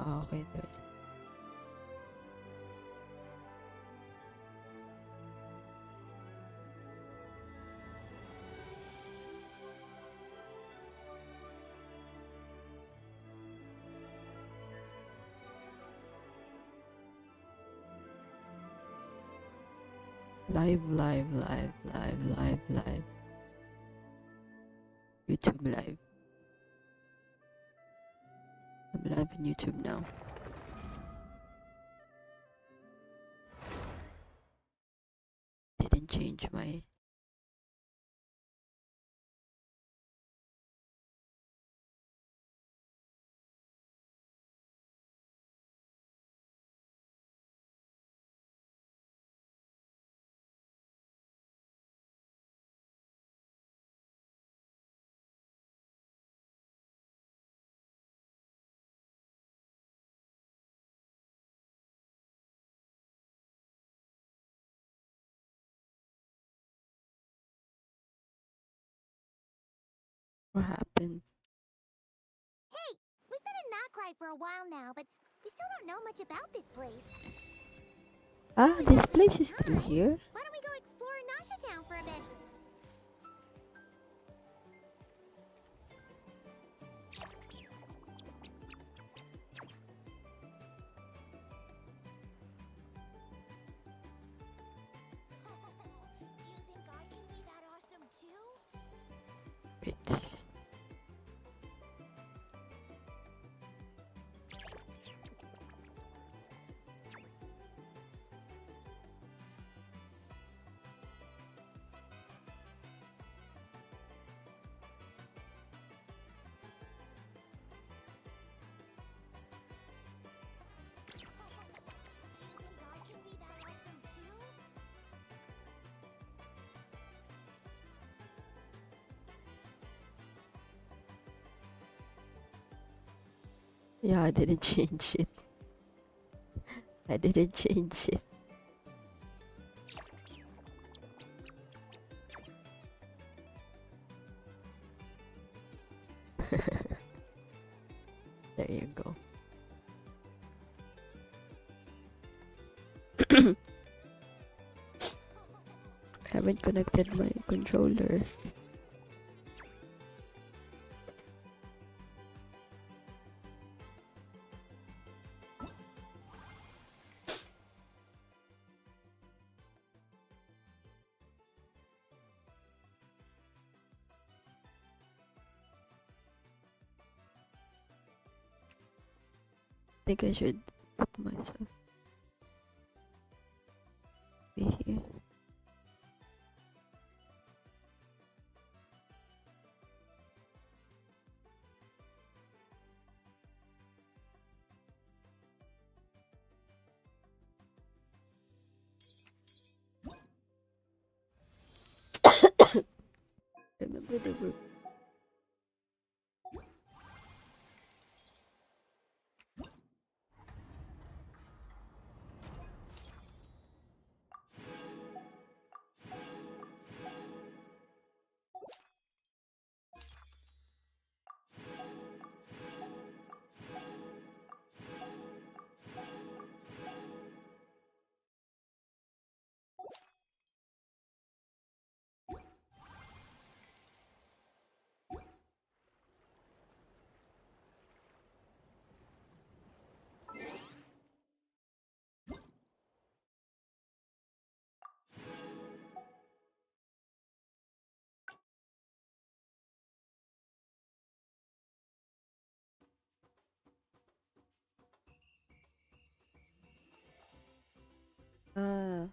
Okay, dude. Live, live, live, live, live, live. YouTube live. I'm live on YouTube now. Didn't change my... What happened? Hey, we've been in Nocry for a while now, but we still don't know much about this place. Ah, this place is still here? Why don't we go explore Nasha Town for a bit? Do you think I can be that awesome too? Wait. Do you think I can be that awesome too? Yeah, I didn't change it. I didn't change it. There you go. I haven't connected my controller. I think I should put myself be here. Remember the group. Ah,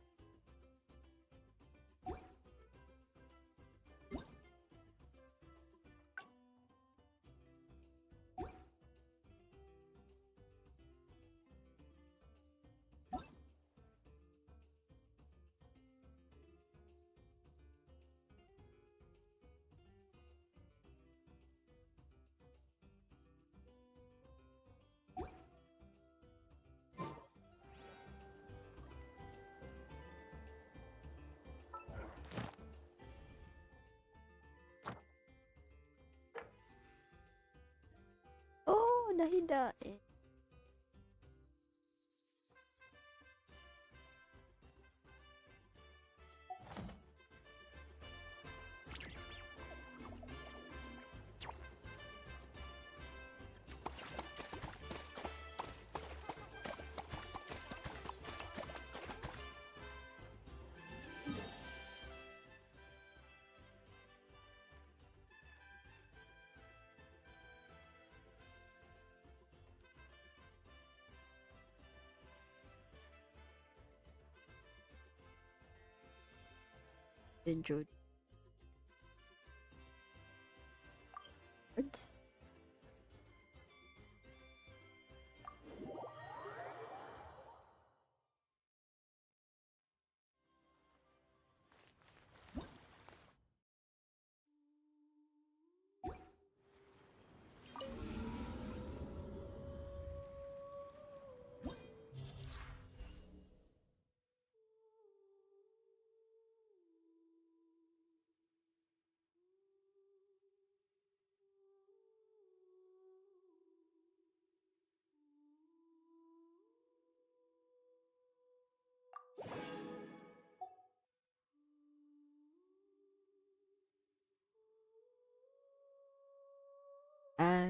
oh, nahidain. Enjoyed cards.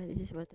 This is what.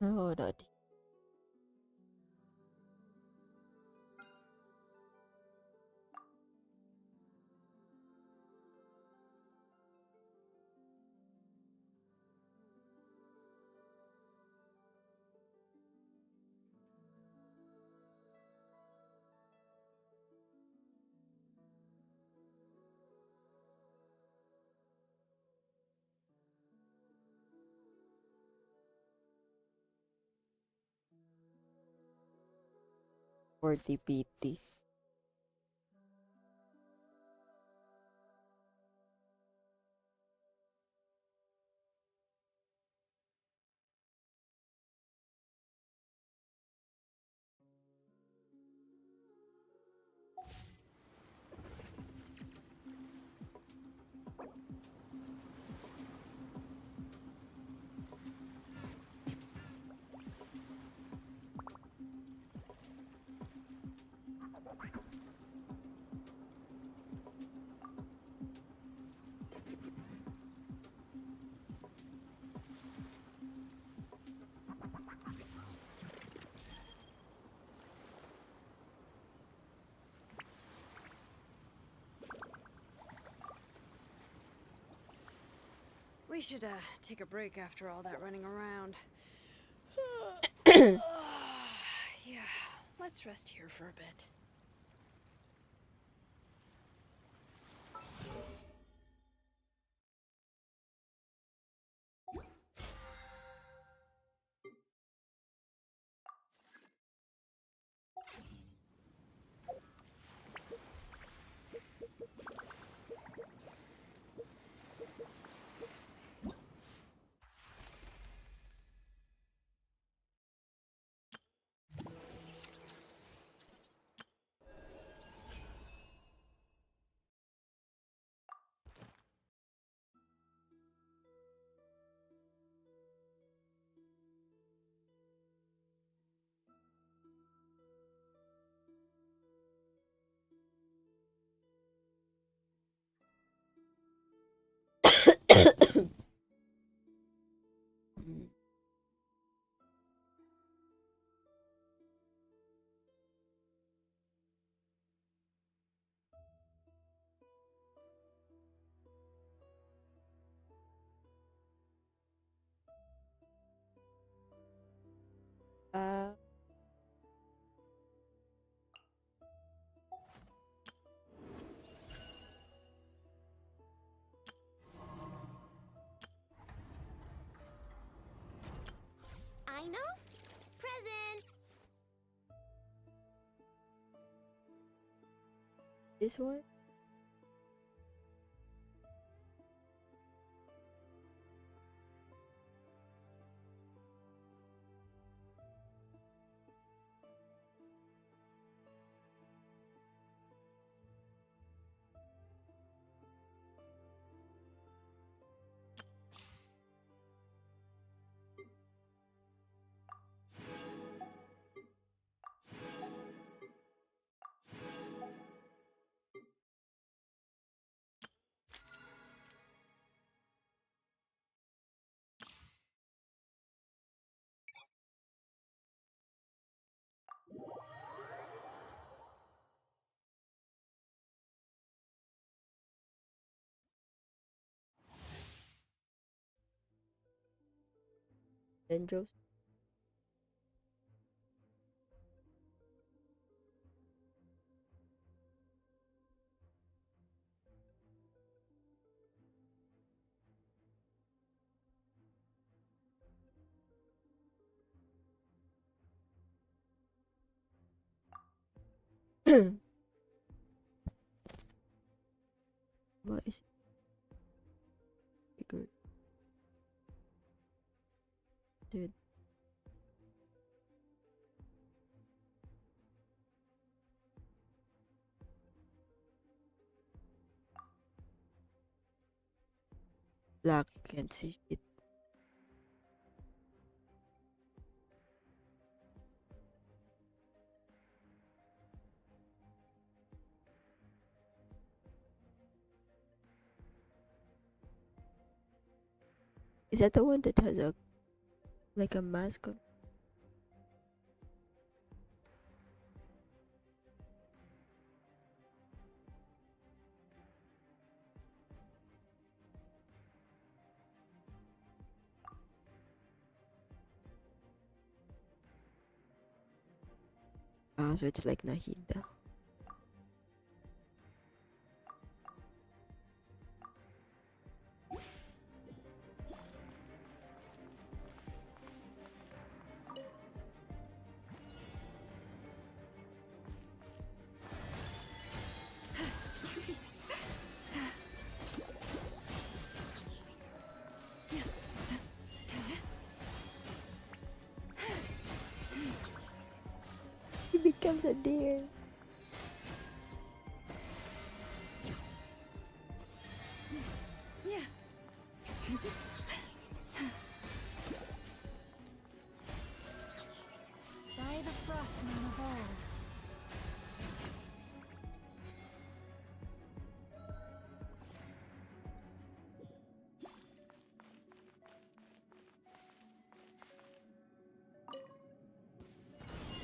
No, not. For TPT. We should take a break after all that running around. Yeah, let's rest here for a bit. Mm. Uh, I know. Present. this one? Dendros? What is it? Good. Dude. Black can't see shit. Is that the one that has a like a mask on? Ah, so it's like Nahida. He becomes a deer. Yeah. By the Frostmoon of old.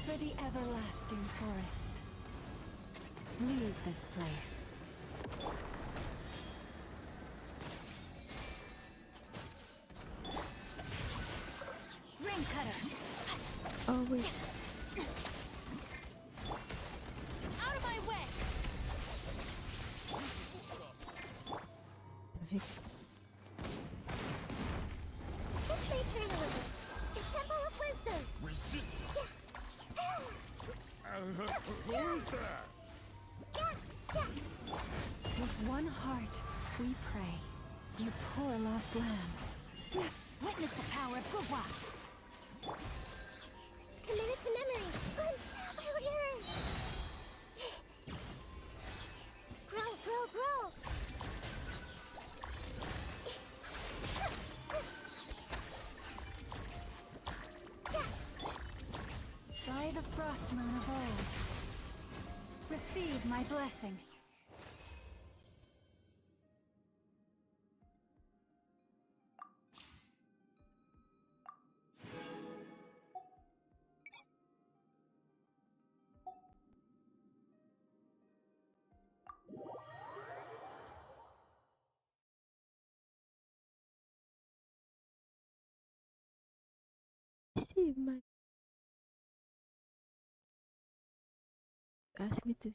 For the everlasting forest. Leave this place. Ring cutter. Oh wait. Out of my way. The heck? This may hurt a little. The Temple of Wisdom. Who's that? With one heart, we pray. You poor lost lamb. Witness the power of Gurwa. Committed to memory. Grow, grow, grow. By the Frostmoon of old. Receive my blessing. Save my ask me to.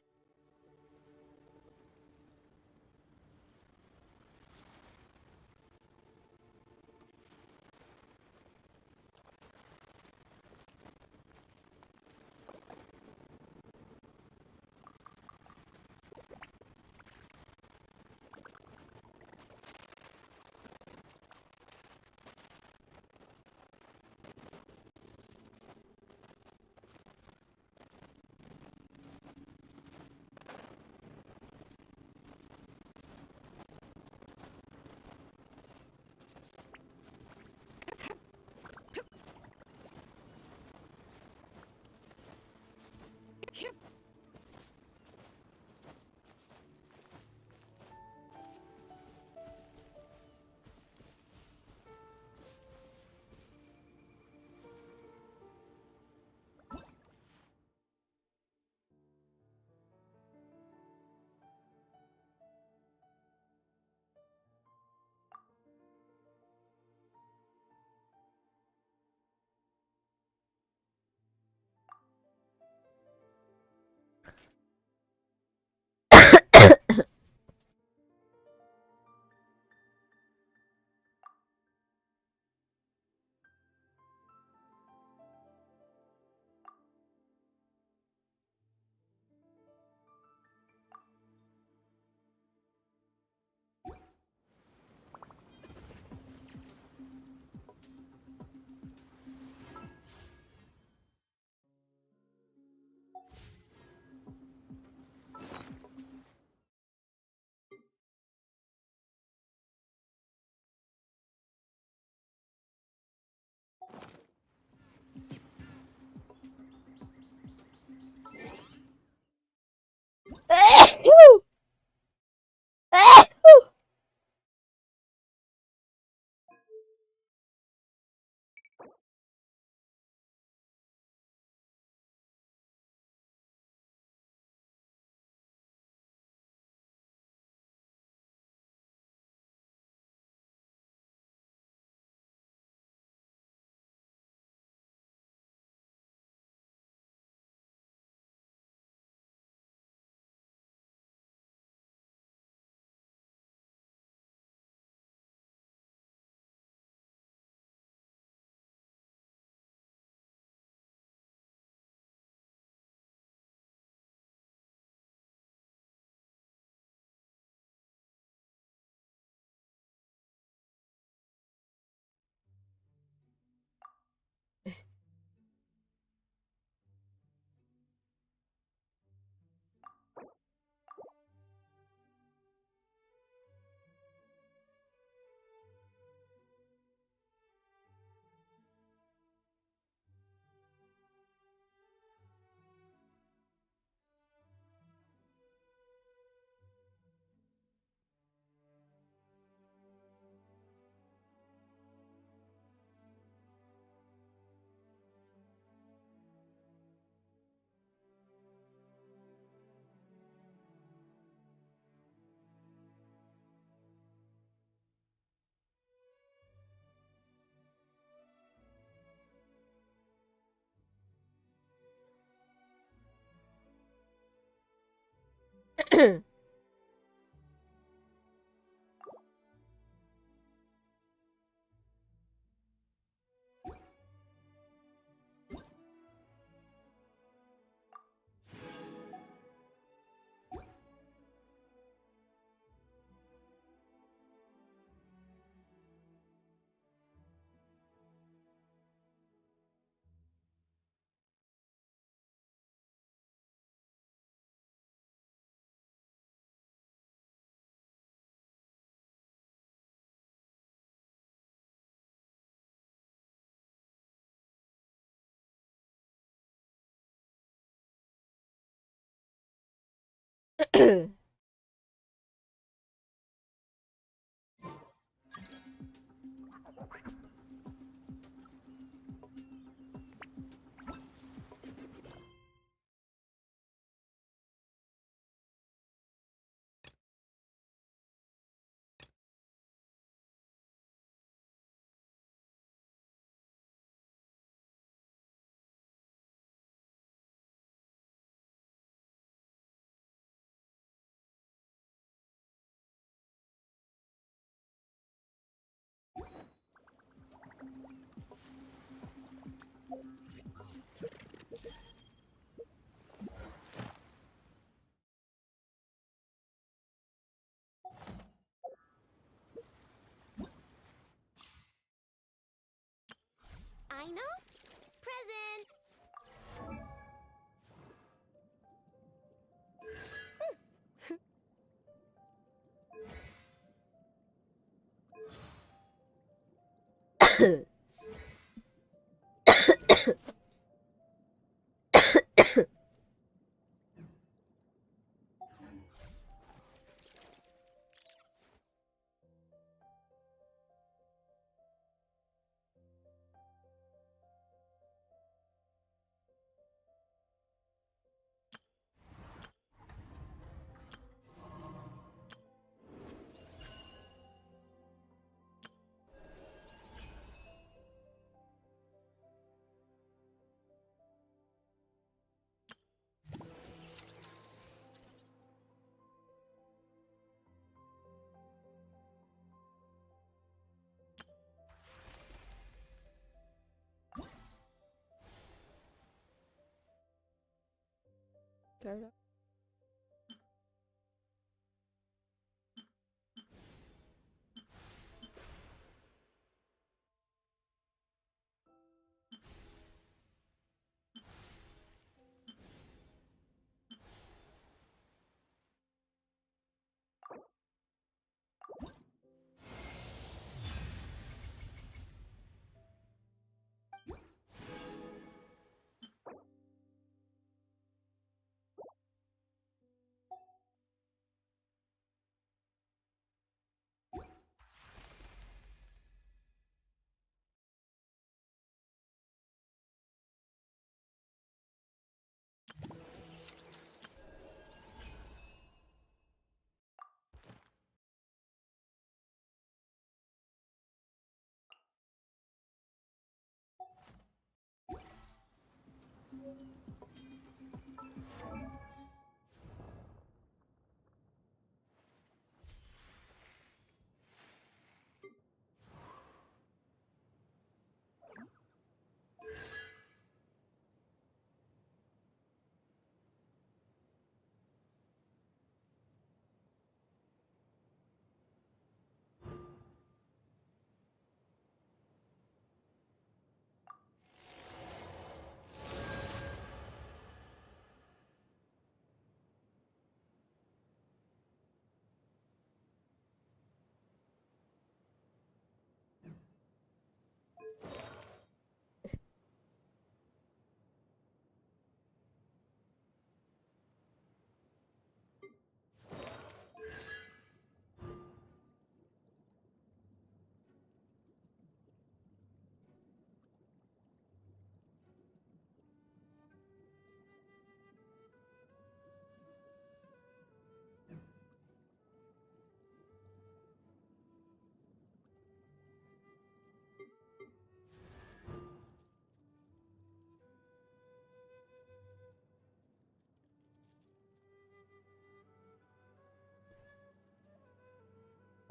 Dino? Present! Start.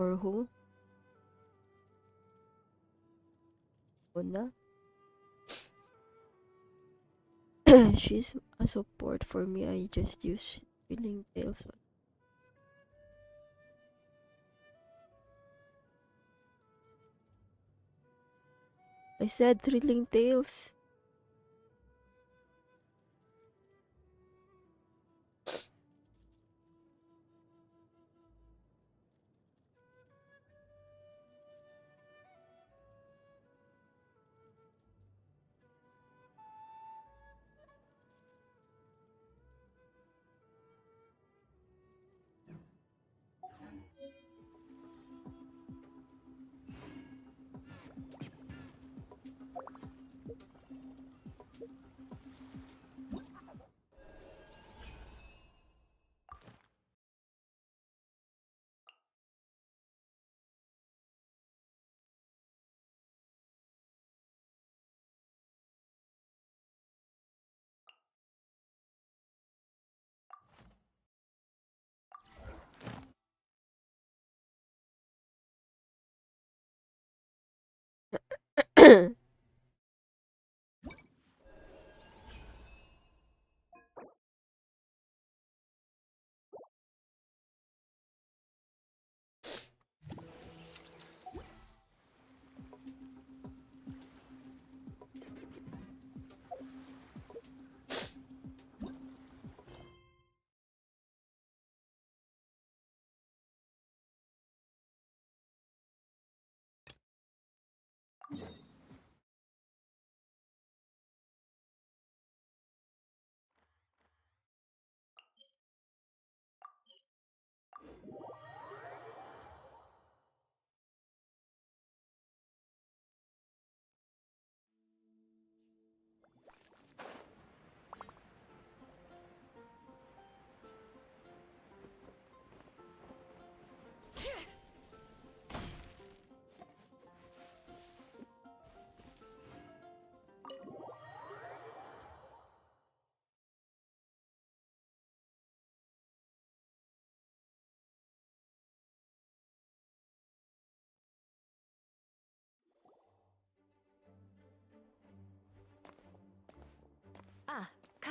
For who? Una? She's a support for me. I just use Thrilling Tales. I said Thrilling Tales.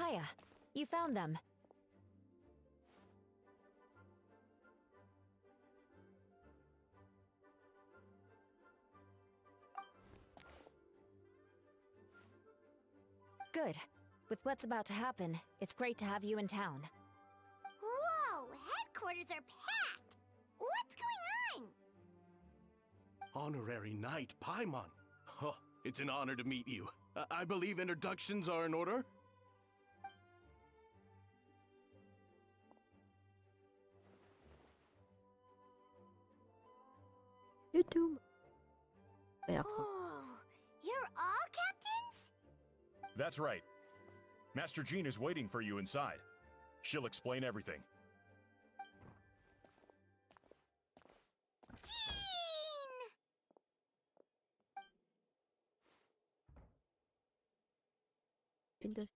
Kaya, you found them. Good. With what's about to happen, it's great to have you in town. Whoa! Headquarters are packed! What's going on? Honorary Knight Paimon. Oh, it's an honor to meet you. I believe introductions are in order? You too. Merde. Oh, you're all captains? That's right. Master Jean is waiting for you inside. She'll explain everything. Jean! In the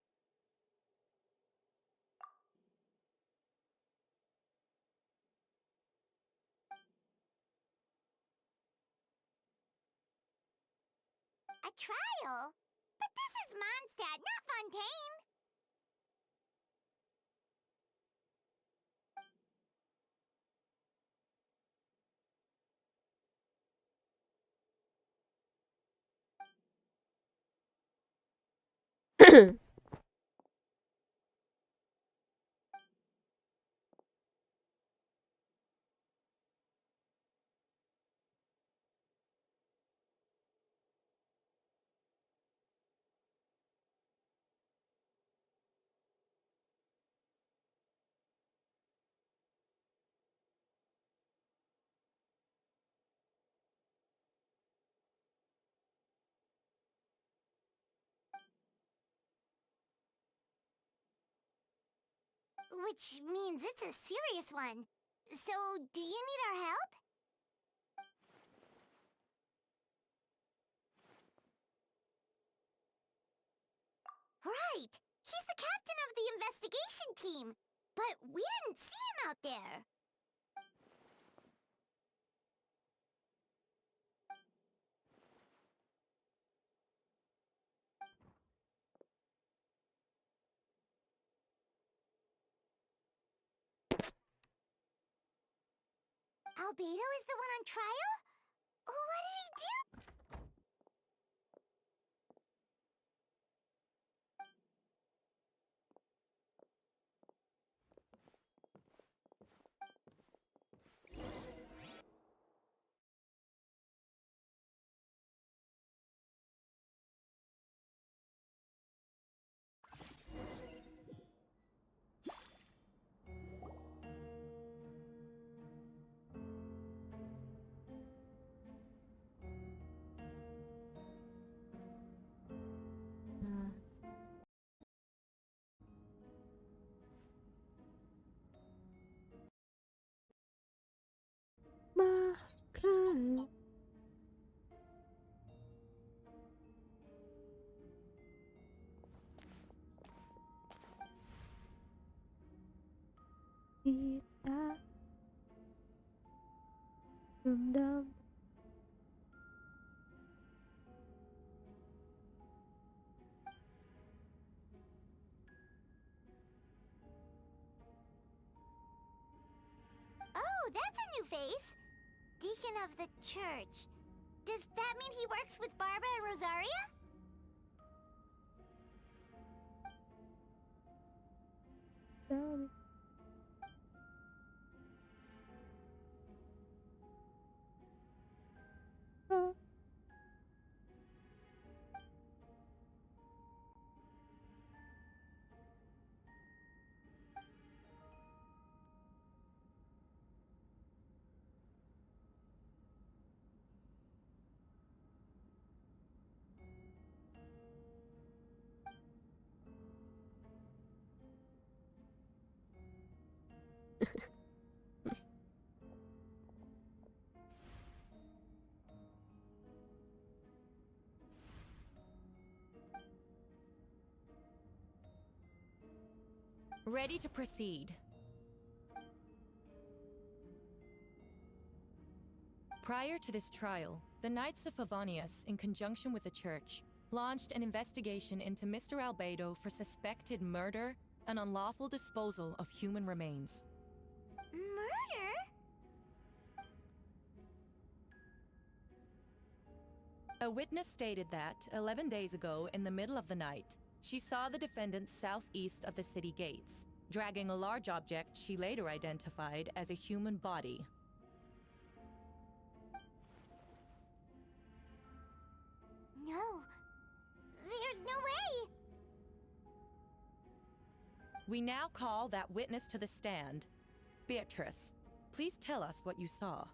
A trial? But this is Mondstadt, not Fontaine! Which means it's a serious one. So, do you need our help? Right! He's the captain of the investigation team! But we didn't see him out there! Albedo is the one on trial? What did he do? Makan. Kita dendam. Oh, that's a new face! Deacon of the church. Does that mean he works with Barbara and Rosaria? Dari. Ah. Ready to proceed. Prior to this trial, the Knights of Favonius, in conjunction with the Church, launched an investigation into Mr. Albedo for suspected murder and unlawful disposal of human remains. Murder? A witness stated that, 11 days ago, in the middle of the night, she saw the defendant southeast of the city gates, dragging a large object she later identified as a human body. No. There's no way! We now call that witness to the stand. Beatrice, please tell us what you saw.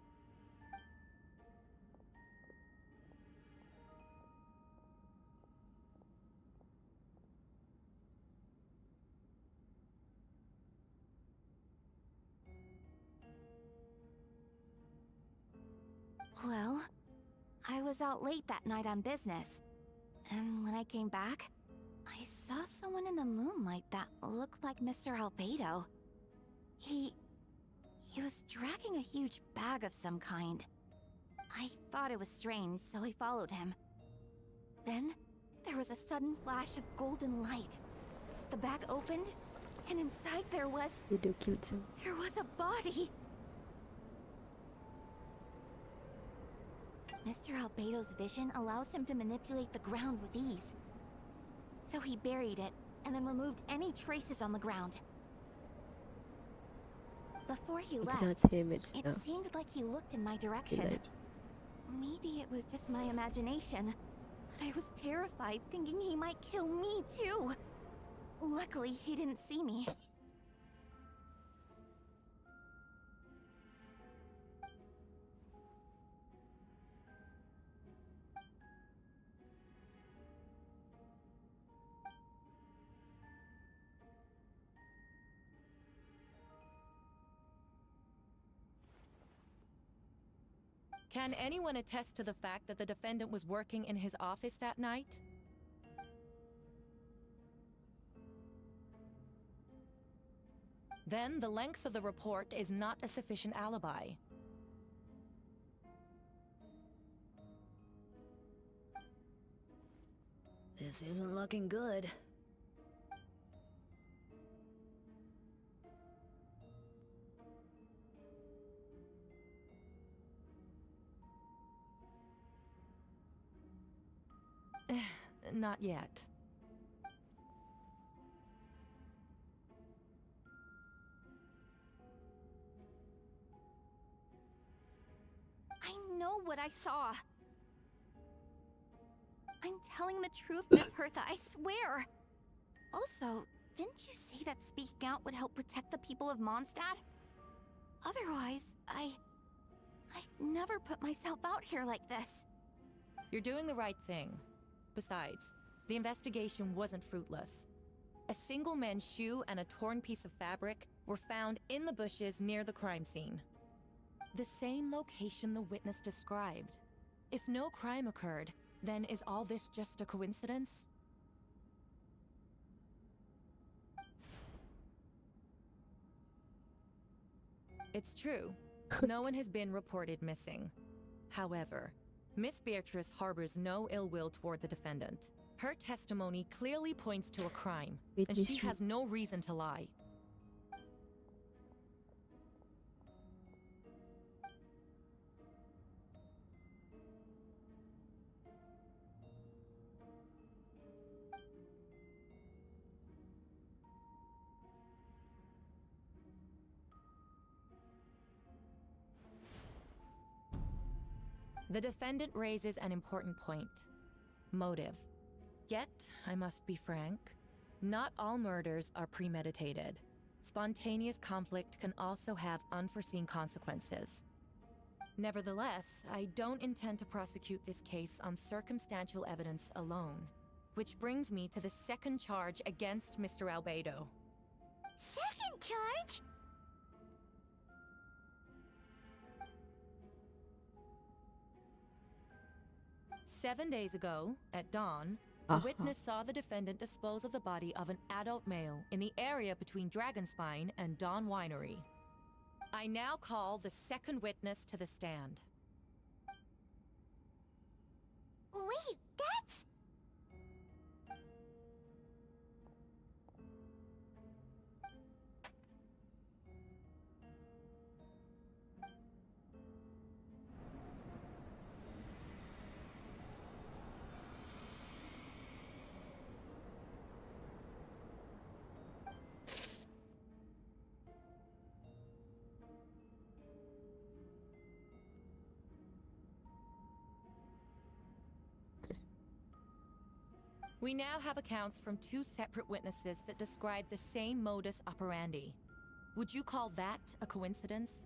Well, I was out late that night on business. And when I came back, I saw someone in the moonlight that looked like Mr. Albedo. He was dragging a huge bag of some kind. I thought it was strange, so I followed him. Then, there was a sudden flash of golden light. The bag opened, and inside there was Bedo killed him. a body! Mr. Albedo's vision allows him to manipulate the ground with ease. So he buried it, and then removed any traces on the ground. Before he It's left, not him, it's it no. seemed like he looked in my He direction. died. Maybe it was just my imagination, but I was terrified thinking he might kill me too. Luckily, he didn't see me. Can anyone attest to the fact that the defendant was working in his office that night? Then the length of the report is not a sufficient alibi. This isn't looking good. Not yet. I know what I saw. I'm telling the truth, Miss Hertha, I swear. Also, didn't you say that speaking out would help protect the people of Mondstadt? Otherwise, I'd never put myself out here like this. You're doing the right thing. Besides, the investigation wasn't fruitless. A single man's shoe and a torn piece of fabric were found in the bushes near the crime scene. The same location the witness described. If no crime occurred, then is all this just a coincidence? It's true. No one has been reported missing. However, Miss Beatrice harbors no ill will toward the defendant. Her testimony clearly points to a crime, Wait, and she mystery. has no reason to lie. The defendant raises an important point. Motive. Yet, I must be frank, not all murders are premeditated. Spontaneous conflict can also have unforeseen consequences. Nevertheless, I don't intend to prosecute this case on circumstantial evidence alone. Which brings me to the second charge against Mr. Albedo. Second charge? 7 days ago, at dawn, a witness saw the defendant dispose of the body of an adult male in the area between Dragonspine and Dawn Winery. I now call the second witness to the stand. Wait, that's... We now have accounts from 2 separate witnesses that describe the same modus operandi. Would you call that a coincidence?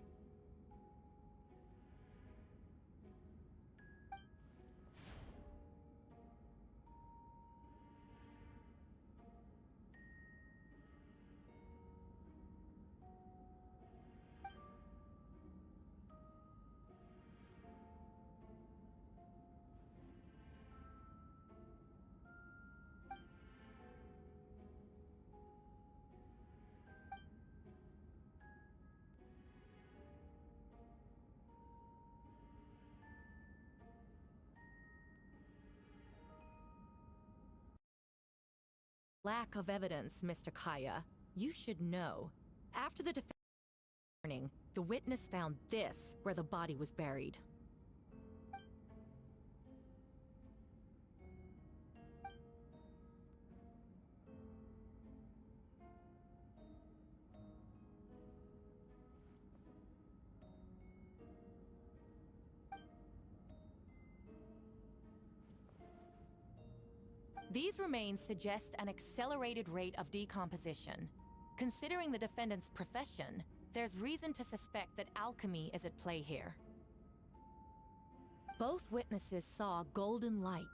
Lack of evidence, Mr. Kaya. You should know. After the defense, the witness found this where the body was buried. These remains suggest an accelerated rate of decomposition. Considering the defendant's profession, there's reason to suspect that alchemy is at play here. Both witnesses saw golden light,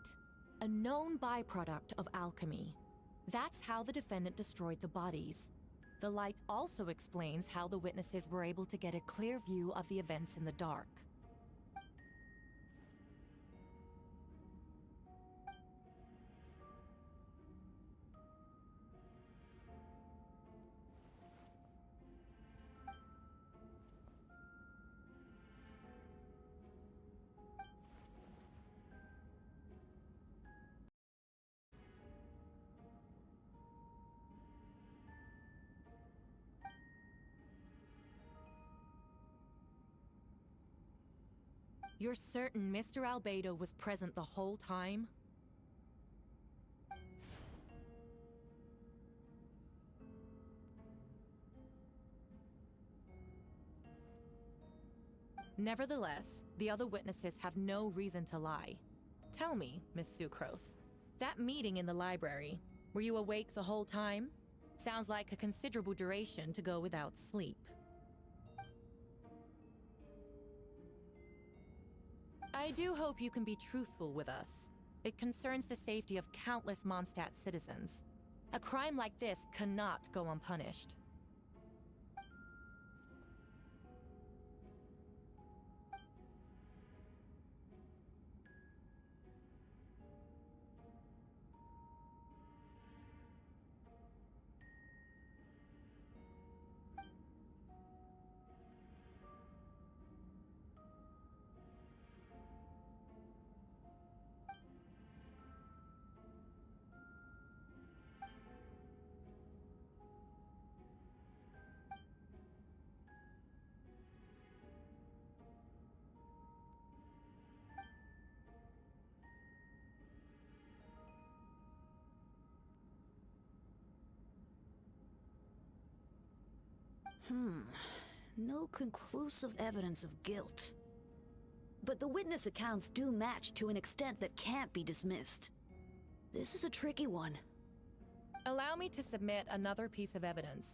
a known byproduct of alchemy. That's how the defendant destroyed the bodies. The light also explains how the witnesses were able to get a clear view of the events in the dark. You're certain Mr. Albedo was present the whole time? Nevertheless, the other witnesses have no reason to lie. Tell me, Miss Sucrose, that meeting in the library, were you awake the whole time? Sounds like a considerable duration to go without sleep. I do hope you can be truthful with us. It concerns the safety of countless Mondstadt citizens. A crime like this cannot go unpunished. No conclusive evidence of guilt. But the witness accounts do match to an extent that can't be dismissed. This is a tricky one. Allow me to submit another piece of evidence.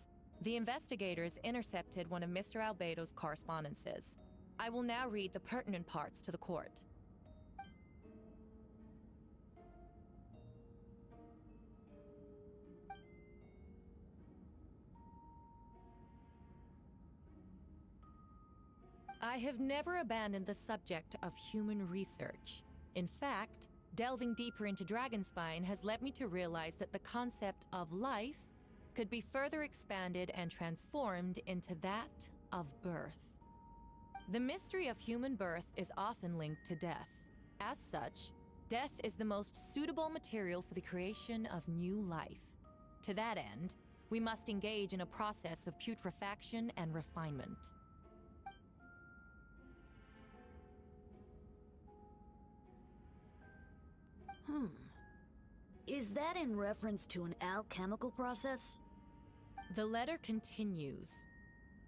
The investigators intercepted one of Mr. Albedo's correspondences. I will now read the pertinent parts to the court. I have never abandoned the subject of human research. In fact, delving deeper into Dragonspine has led me to realize that the concept of life could be further expanded and transformed into that of birth. The mystery of human birth is often linked to death. As such, death is the most suitable material for the creation of new life. To that end, we must engage in a process of putrefaction and refinement. Is that in reference to an alchemical process? The letter continues.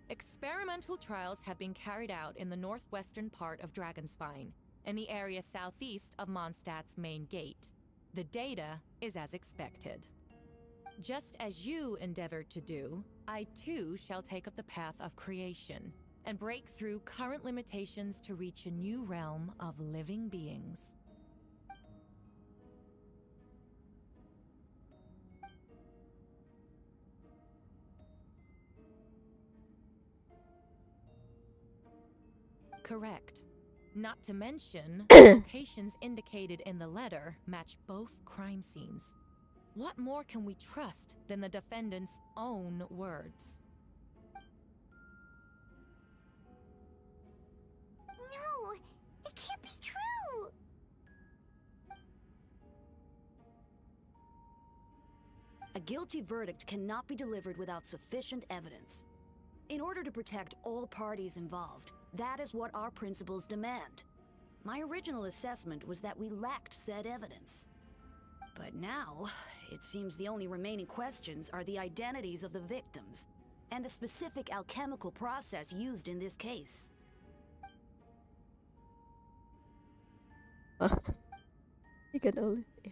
Experimental trials have been carried out in the northwestern part of Dragonspine, in the area southeast of Mondstadt's main gate. The data is as expected. Just as you endeavored to do, I too shall take up the path of creation and break through current limitations to reach a new realm of living beings. Correct. Not to mention, the locations indicated in the letter match both crime scenes. What more can we trust than the defendant's own words? No, it can't be true. A guilty verdict cannot be delivered without sufficient evidence. In order to protect all parties involved, that is what our principles demand. My original assessment was that we lacked said evidence. But now, it seems the only remaining questions are the identities of the victims and the specific alchemical process used in this case. You can only. Yeah.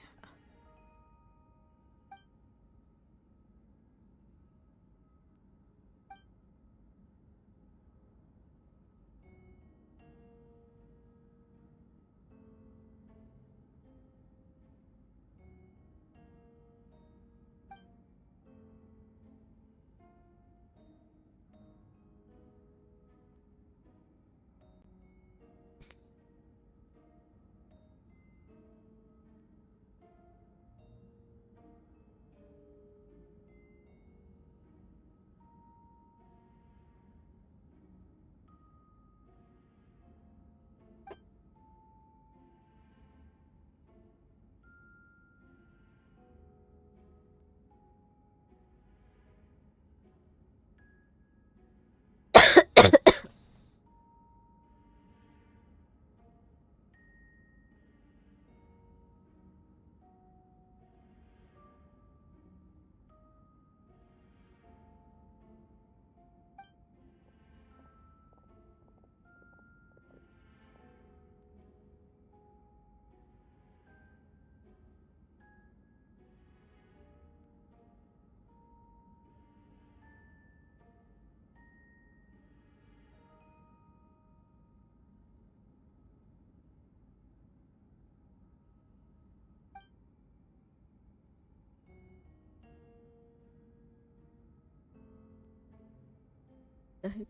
The heck?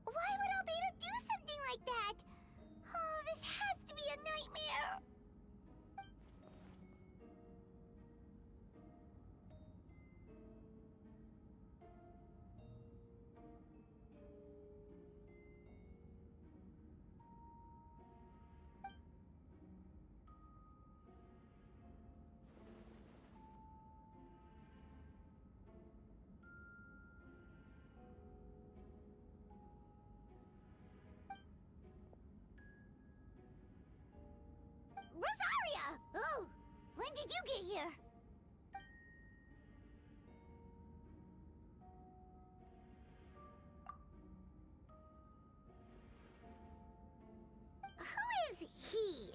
Why would Albedo do something like that? Oh, this has to be a nightmare. Rosaria! Oh, when did you get here? Who is he?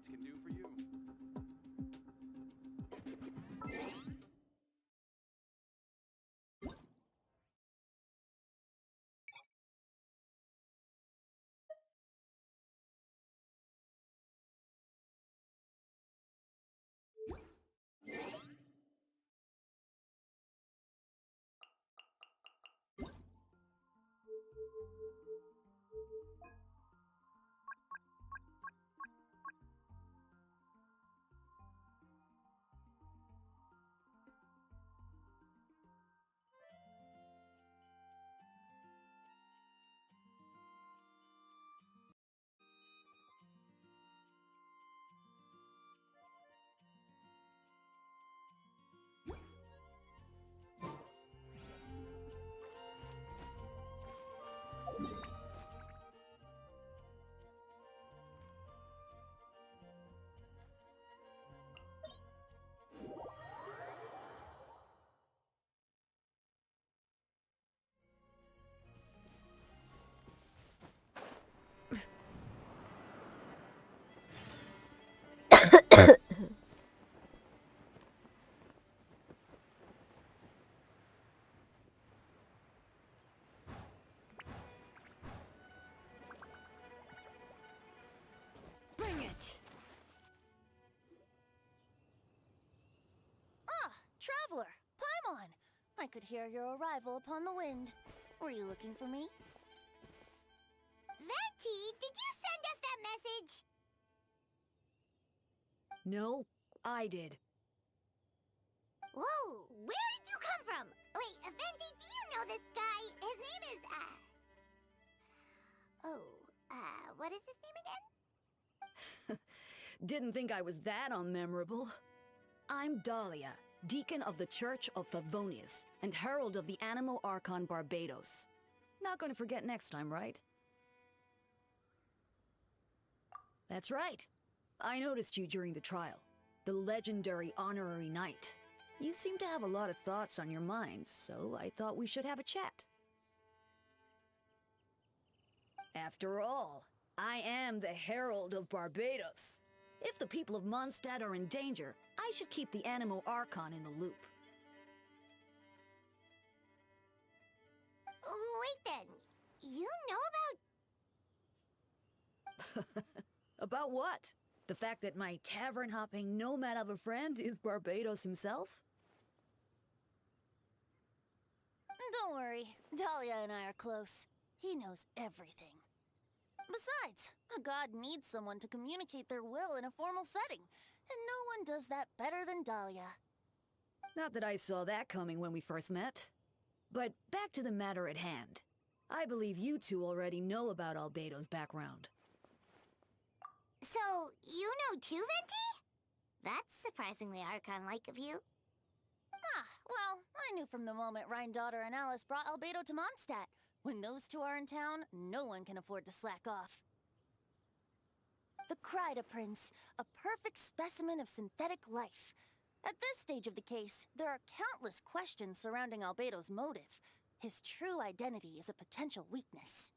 upgrades can do for you. Bring it! Ah, traveler, Paimon! I could hear your arrival upon the wind. Were you looking for me? Venti, did you send us that message? No, I did. Whoa, where did you come from? Wait, Venti, do you know this guy? His name is, what is his name again? Didn't think I was that unmemorable. I'm Dahlia, Deacon of the Church of Favonius, and Herald of the Animo Archon Barbados. Not gonna forget next time, right? That's right. I noticed you during the trial. The legendary honorary knight. You seem to have a lot of thoughts on your mind, so I thought we should have a chat. After all, I am the Herald of Barbados. If the people of Mondstadt are in danger, I should keep the Animo Archon in the loop. Wait then, you know about... About what? The fact that my tavern-hopping nomad of a friend is Barbados himself? Don't worry, Dahlia and I are close. He knows everything. Besides, a god needs someone to communicate their will in a formal setting, and no one does that better than Dahlia. Not that I saw that coming when we first met. But back to the matter at hand. I believe you two already know about Albedo's background. So, you know too, Venti? That's surprisingly Archon-like of you. Ah, well, I knew from the moment Rhine-Daughter and Alice brought Albedo to Mondstadt. When those two are in town, no one can afford to slack off. The Kryda Prince, a perfect specimen of synthetic life. At this stage of the case, there are countless questions surrounding Albedo's motive. His true identity is a potential weakness.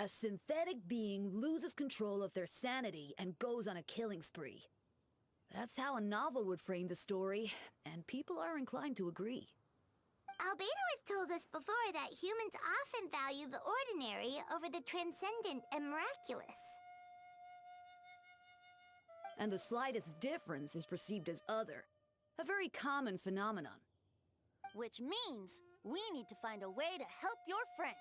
A synthetic being loses control of their sanity and goes on a killing spree. That's how a novel would frame the story, and people are inclined to agree. Albedo has told us before that humans often value the ordinary over the transcendent and miraculous. And the slightest difference is perceived as other. A very common phenomenon. Which means we need to find a way to help your friend.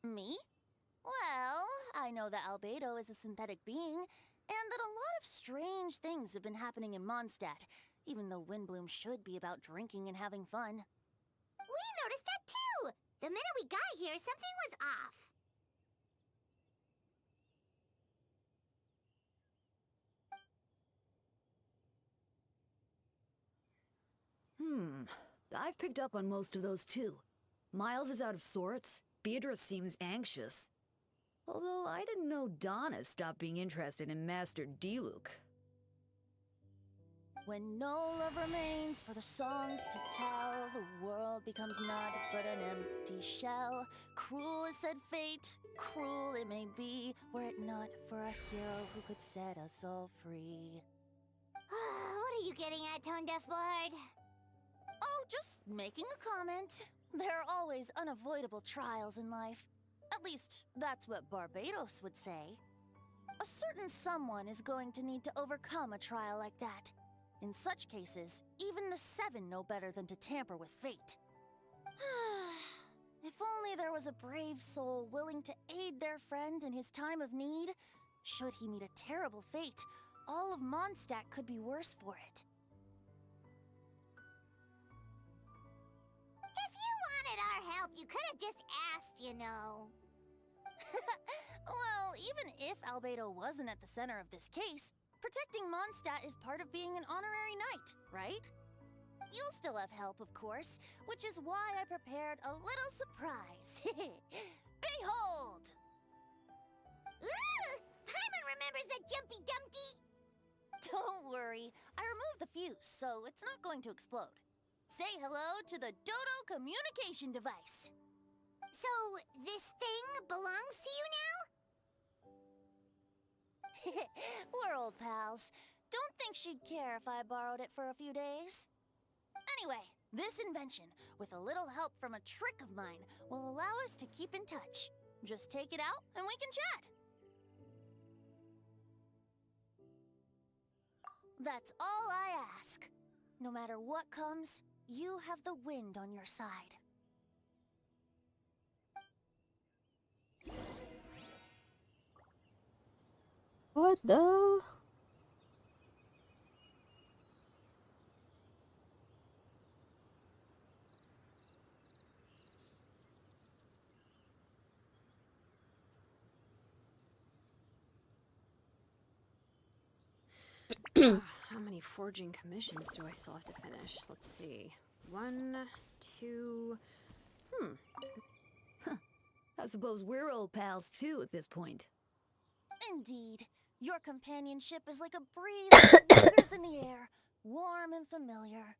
Me? Well, I know that Albedo is a synthetic being, and that a lot of strange things have been happening in Mondstadt, even though Windbloom should be about drinking and having fun. We noticed that too! The minute we got here, something was off. I've picked up on most of those too. Miles is out of sorts. Beatrice seems anxious. Although I didn't know Donna stopped being interested in Master Diluc. When no love remains for the songs to tell, the world becomes naught but an empty shell. Cruel is said fate, cruel it may be, were it not for a hero who could set us all free. What are you getting at, Tone Deaf Bard? Oh, just making a comment. There are always unavoidable trials in life. At least, that's what Barbados would say. A certain someone is going to need to overcome a trial like that. In such cases, even the Seven know better than to tamper with fate. If only there was a brave soul willing to aid their friend in his time of need. Should he meet a terrible fate, all of Mondstadt could be worse for it. If you wanted our help, you could have just asked, you know. Well, even if Albedo wasn't at the center of this case, protecting Mondstadt is part of being an honorary knight, right? You'll still have help, of course, which is why I prepared a little surprise. Behold! Ooh! Paimon remembers that Jumpy Dumpty! Don't worry, I removed the fuse, so it's not going to explode. Say hello to the Dodo communication device. So, this thing belongs to you now? We're old pals. Don't think she'd care if I borrowed it for a few days. Anyway, this invention, with a little help from a trick of mine, will allow us to keep in touch. Just take it out and we can chat. That's all I ask. No matter what comes, you have the wind on your side. What the? How many forging commissions do I still have to finish? Let's see. 1, 2... I suppose we're old pals too at this point. Indeed. Your companionship is like a breeze that lingers in the air, warm and familiar.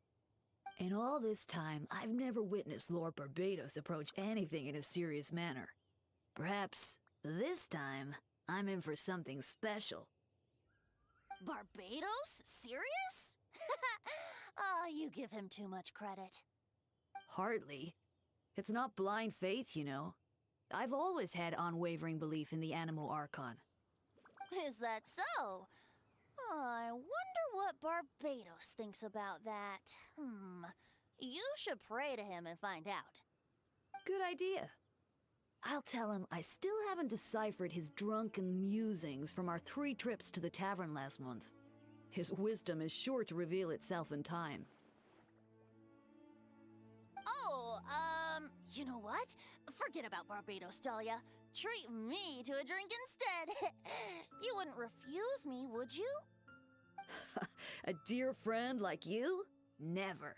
In all this time, I've never witnessed Lord Barbados approach anything in a serious manner. Perhaps this time, I'm in for something special. Barbados? Serious? Ah, you give him too much credit. Hardly. It's not blind faith, you know. I've always had unwavering belief in the Anemo Archon. Is that so? Oh, I wonder what Barbados thinks about that. You should pray to him and find out. Good idea. I'll tell him I still haven't deciphered his drunken musings from our 3 trips to the tavern last month. His wisdom is sure to reveal itself in time. Oh, you know what? Forget about Barbados, Dahlia. Treat me to a drink instead. You wouldn't refuse me, would you? A dear friend like you? Never.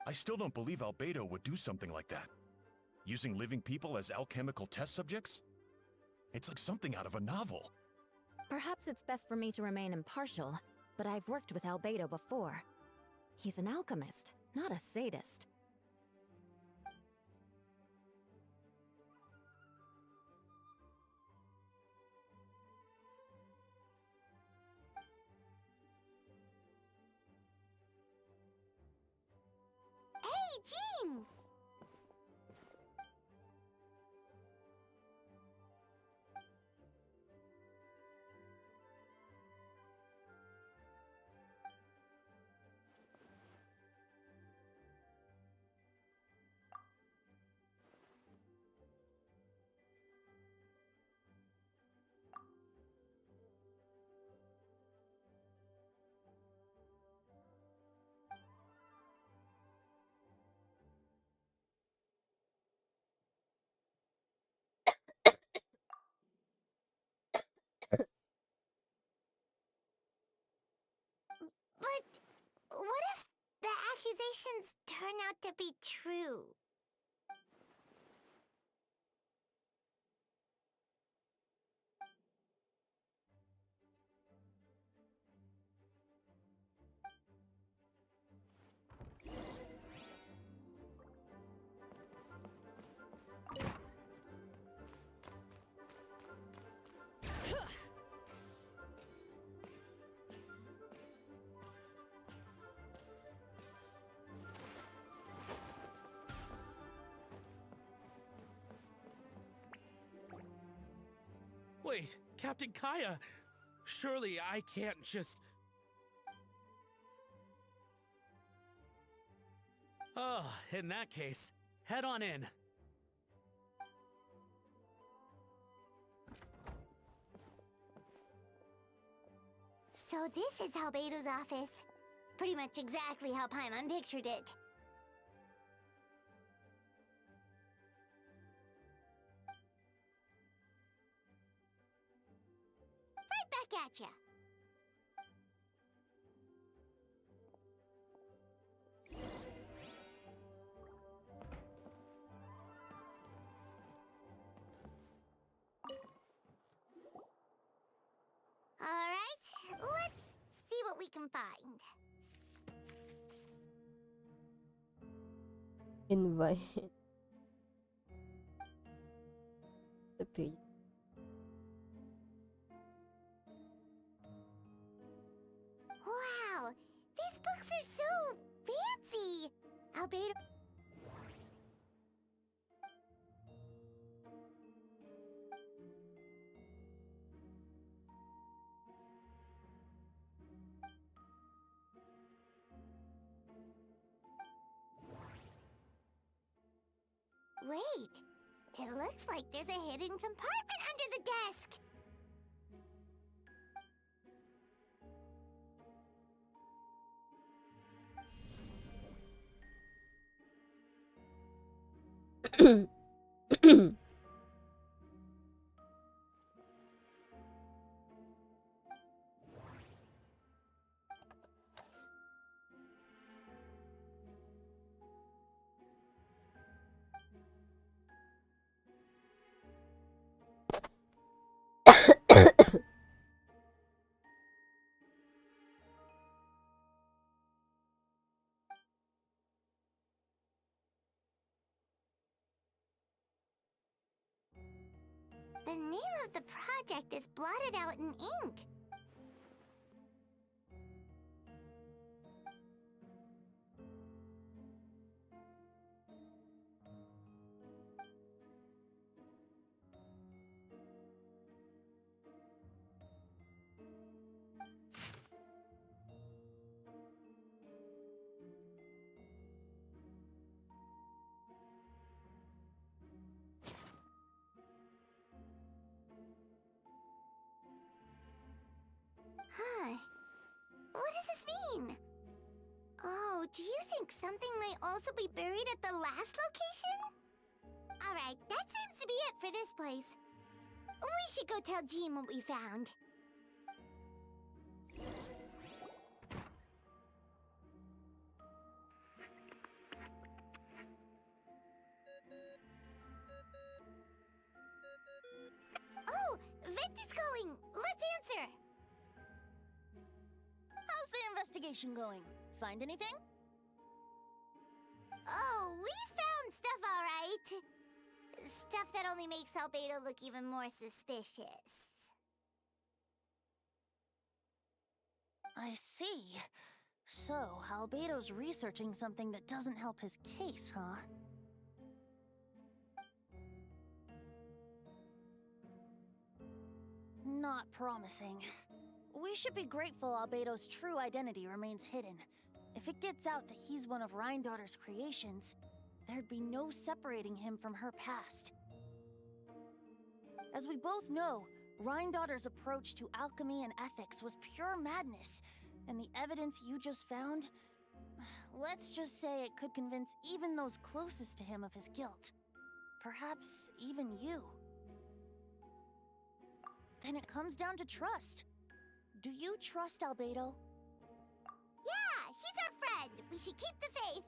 I still don't believe Albedo would do something like that. Using living people as alchemical test subjects? It's like something out of a novel. Perhaps it's best for me to remain impartial, but I've worked with Albedo before. He's an alchemist, not a sadist. Hey, Jean! But what if the accusations turn out to be true? Wait, Captain Kaya! Surely I can't just... Oh, in that case, head on in. So this is Albedo's office. Pretty much exactly how Paimon pictured it. Right back at ya. Alright, let's see what we can find. Invite the page. Wow, these books are so fancy! Albedo... Wait, it looks like there's a hidden compartment under the desk! The name of the project is blotted out in ink. Huh. What does this mean? Oh, do you think something might also be buried at the last location? Alright, that seems to be it for this place. We should go tell Jean what we found. get this going. Let's answer. How's the investigation going? Find anything? Oh, we found stuff, all right. Stuff that only makes Albedo look even more suspicious. I see. So, Albedo's researching something that doesn't help his case, huh? Not promising. We should be grateful Albedo's true identity remains hidden. If it gets out that he's one of Rhindaughter's creations, there'd be no separating him from her past. As we both know, Rhindaughter's approach to alchemy and ethics was pure madness, and the evidence you just found, let's just say it could convince even those closest to him of his guilt. Perhaps even you. Then it comes down to trust. Do you trust Albedo? Yeah, he's our friend. We should keep the faith.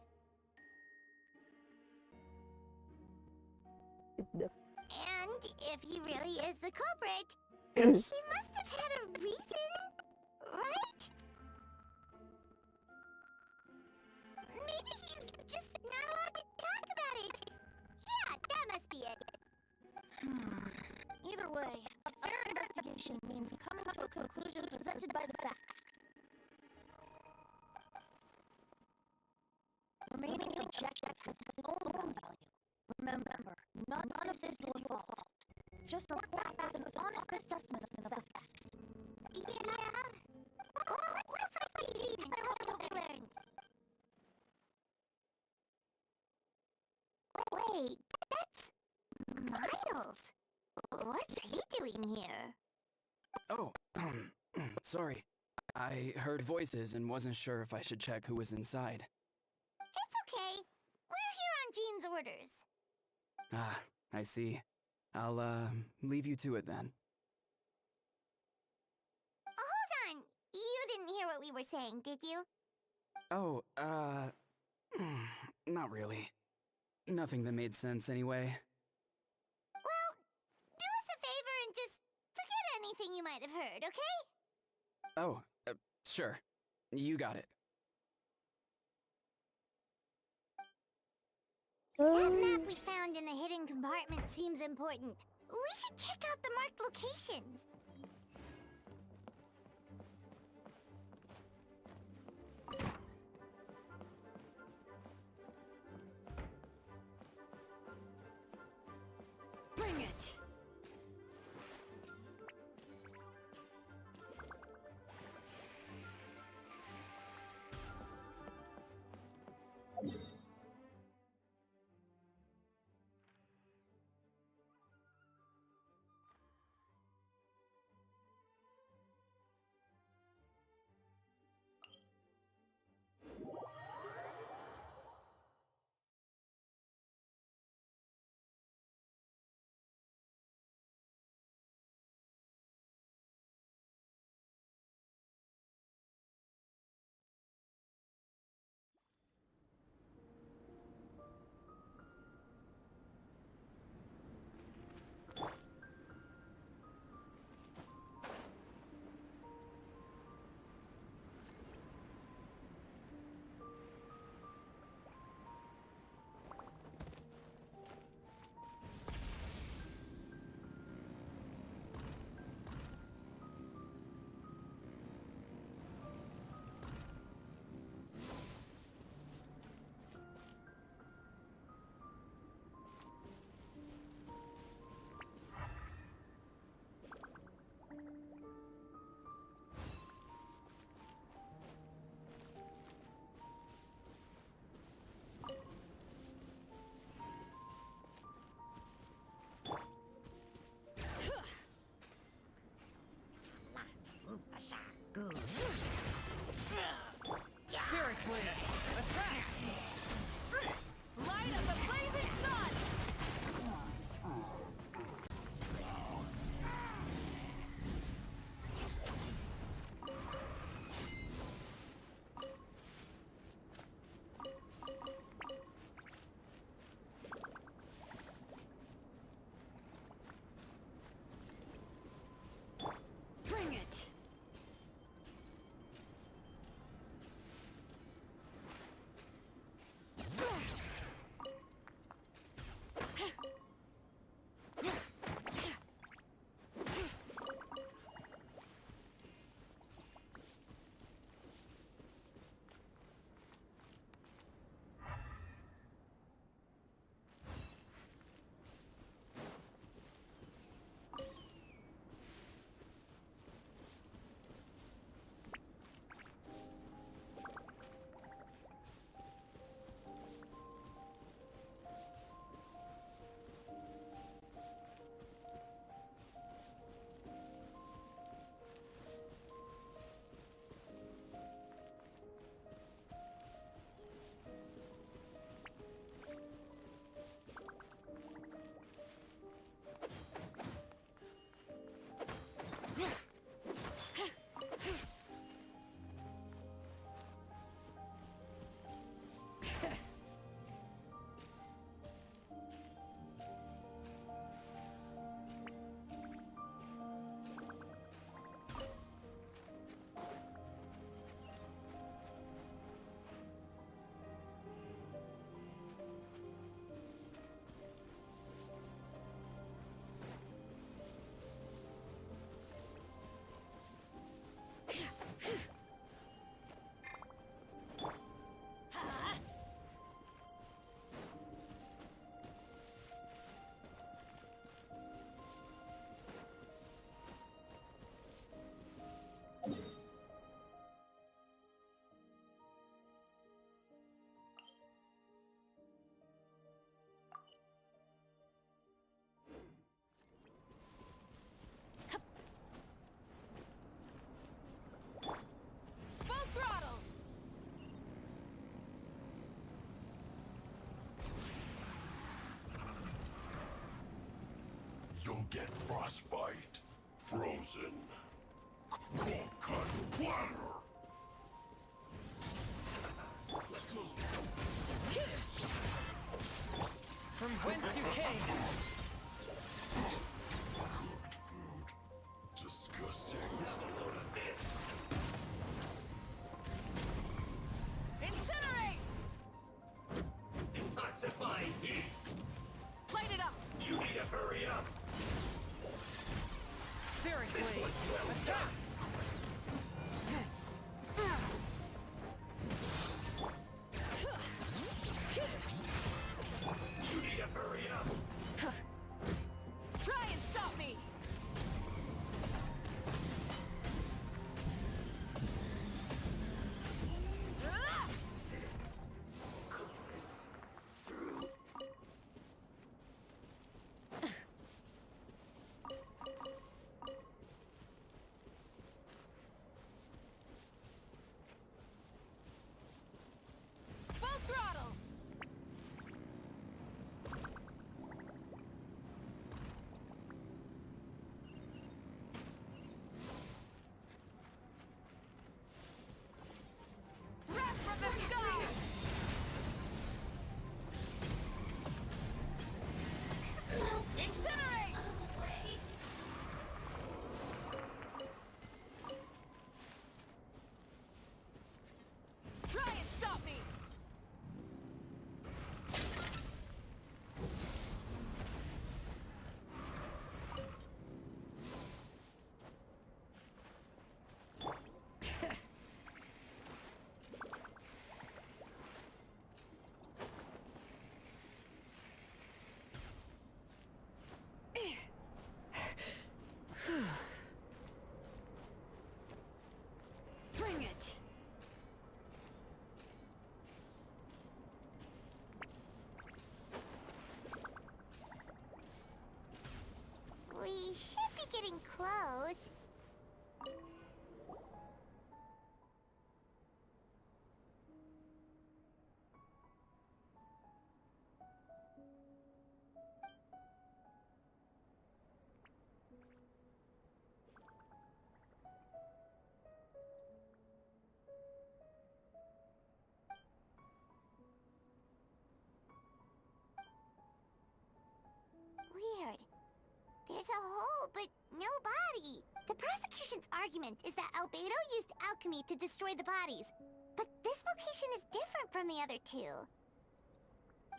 And if he really is the culprit, he must have had a reason, right? Maybe he's just not allowed to talk about it. Yeah, that must be it. Either way, a fair investigation means coming to a conclusion presented by the facts. Remaining objective has its own value. Remember, none of this is your fault. Just report back an honest assessment of the facts. Yeah. Well, let's find Hayden. I hope we learned. Wait, that's Miles. What's he doing here? Oh, sorry. I heard voices and wasn't sure if I should check who was inside. It's okay. We're here on Jean's orders. Ah, I see. I'll, leave you to it then. Hold on. You didn't hear what we were saying, did you? Oh, not really. Nothing that made sense anyway. Well, do us a favor and just forget anything you might have heard, okay? Oh, sure. You got it. That map we found in the hidden compartment seems important. We should check out the marked locations. Bring it! get frostbite. Frozen. Cold cut water. Let's move. From whence you came. Cooked food. Disgusting. Incinerate! Detoxifying heat. Light it up! You need to hurry up. Spirit Blade. Attack! You need to hurry up. Try and stop me! Cook this through. Full throttle! Wrath from the sky! Incinerate! Try and stop me! Bring it! We should be getting close. Weird. There's a hole, but no body. The prosecution's argument is that Albedo used alchemy to destroy the bodies. But this location is different from the other two.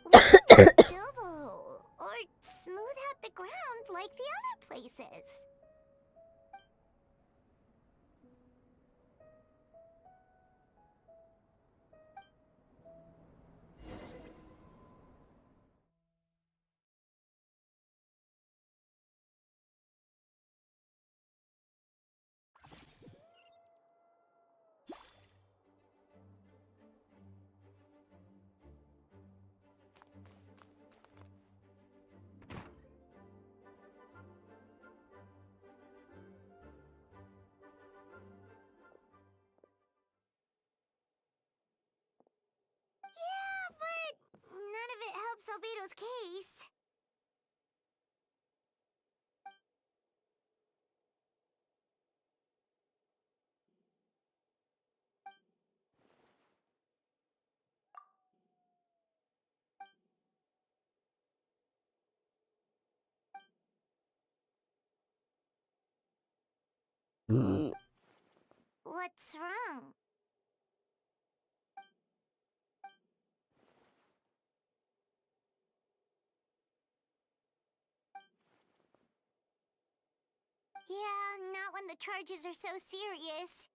We could fill the hole, or smooth out the ground like the other places. Yeah, but none of it helps Albedo's case. What's wrong? Yeah, not when the charges are so serious.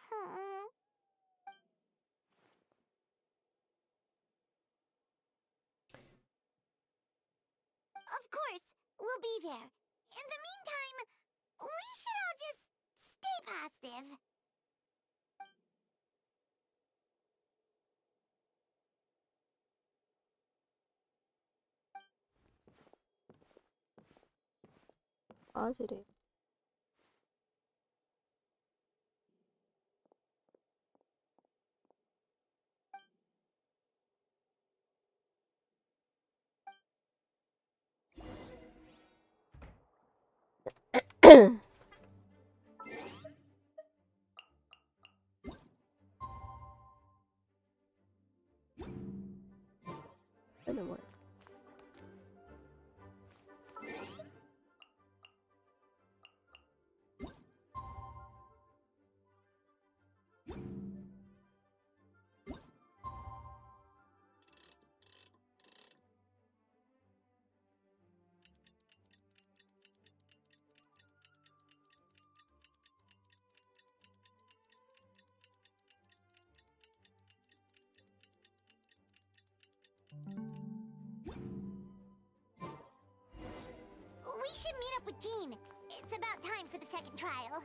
Hmm. Of course, we'll be there. In the meantime, we should all just stay positive. Positive. should meet up with Jean. It's about time for the second trial.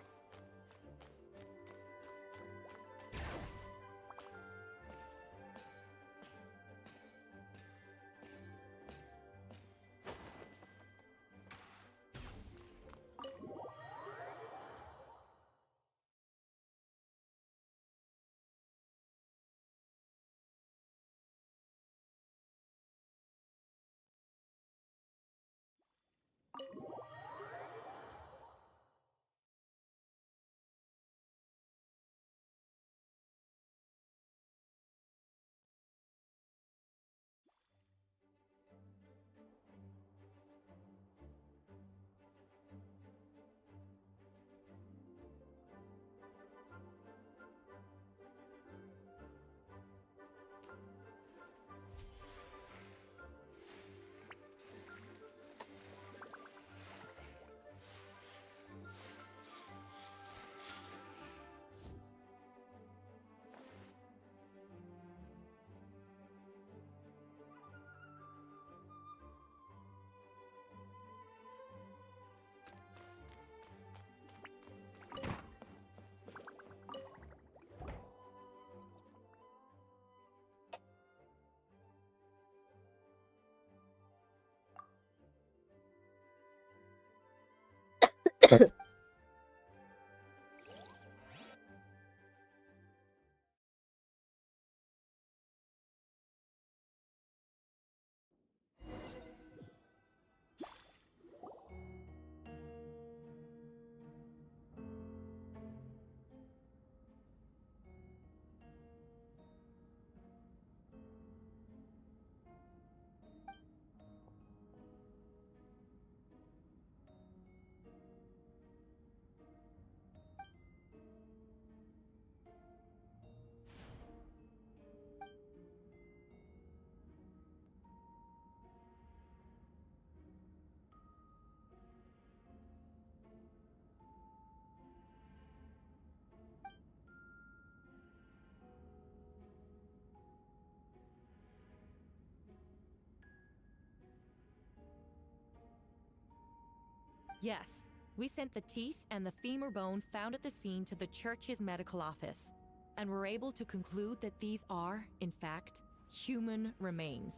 Yes, we sent the teeth and the femur bone found at the scene to the church's medical office, and were able to conclude that these are, in fact, human remains.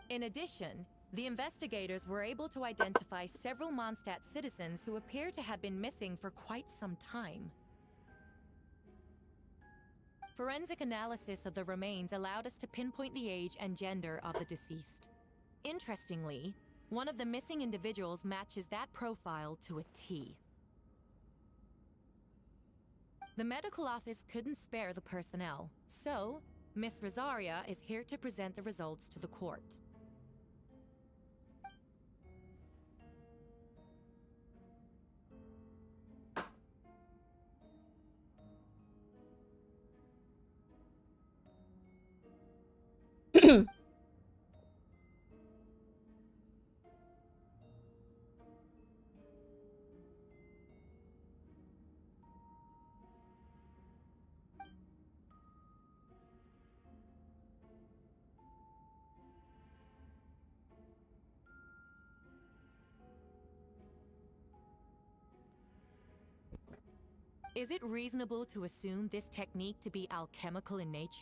In addition, the investigators were able to identify several Mondstadt citizens who appear to have been missing for quite some time. Forensic analysis of the remains allowed us to pinpoint the age and gender of the deceased. Interestingly, one of the missing individuals matches that profile to a T. The medical office couldn't spare the personnel, so Miss Rosaria is here to present the results to the court. Is it reasonable to assume this technique to be alchemical in nature?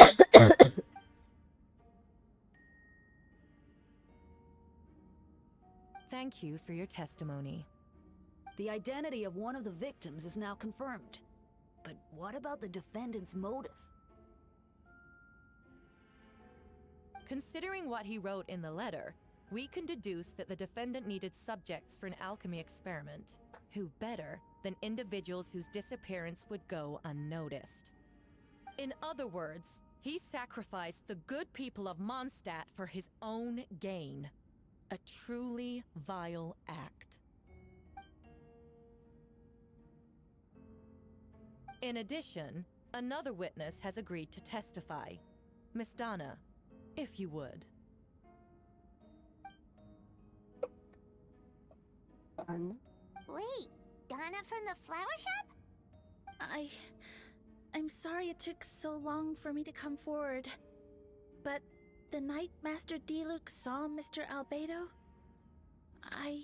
Thank you for your testimony. The identity of one of the victims is now confirmed. But what about the defendant's motive? Considering what he wrote in the letter, we can deduce that the defendant needed subjects for an alchemy experiment. Who better than individuals whose disappearance would go unnoticed? In other words, he sacrificed the good people of Mondstadt for his own gain. A truly vile act. In addition, another witness has agreed to testify. Miss Donna, if you would. Wait, Donna from the flower shop? I'm sorry it took so long for me to come forward. But the night Master Diluc saw Mr. Albedo, I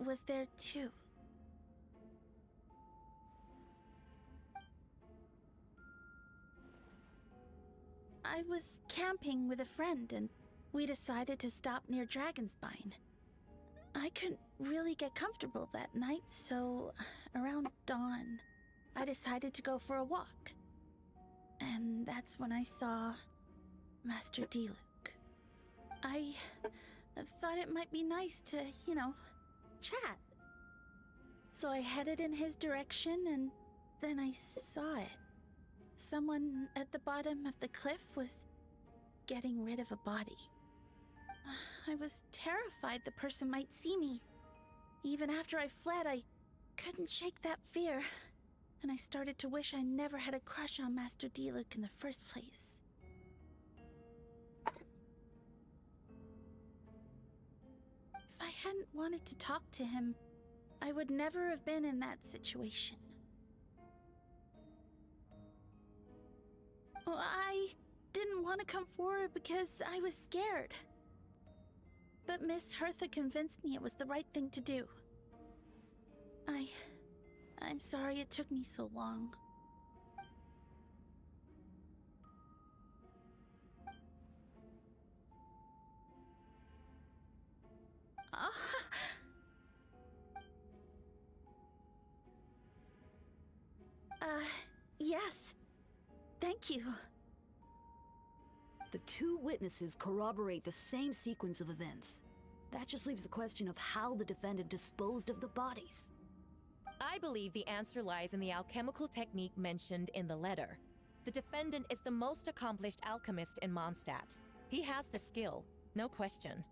was there too. I was camping with a friend and we decided to stop near Dragonspine. I couldn't really get comfortable that night, so around dawn, I decided to go for a walk. And that's when I saw Master Diluc. I thought it might be nice to, chat. So I headed in his direction and then I saw it. Someone at the bottom of the cliff was getting rid of a body. I was terrified the person might see me. Even after I fled, I couldn't shake that fear. And I started to wish I never had a crush on Master Diluc in the first place. If I hadn't wanted to talk to him, I would never have been in that situation. I didn't want to come forward because I was scared. But Miss Hertha convinced me it was the right thing to do. I'm sorry it took me so long. Yes. Thank you. The two witnesses corroborate the same sequence of events. That just leaves the question of how the defendant disposed of the bodies. I believe the answer lies in the alchemical technique mentioned in the letter. The defendant is the most accomplished alchemist in Mondstadt. He has the skill, no question.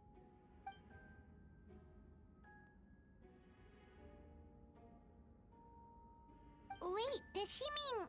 Wait, does she mean...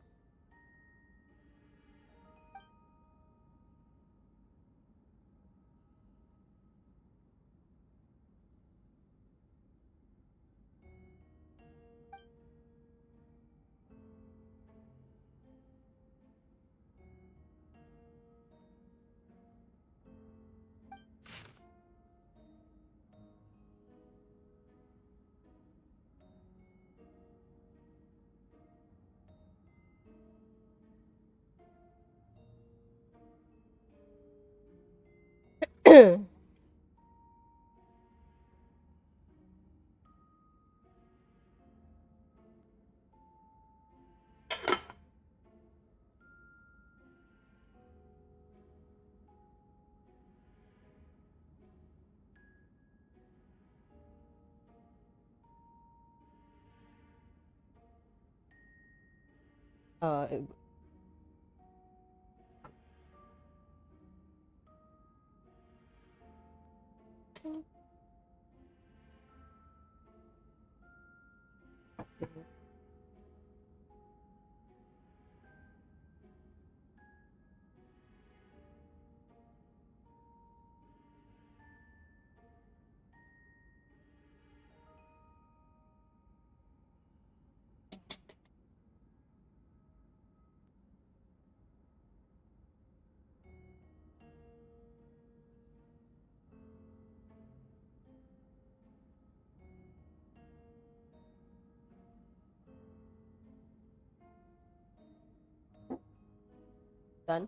Done.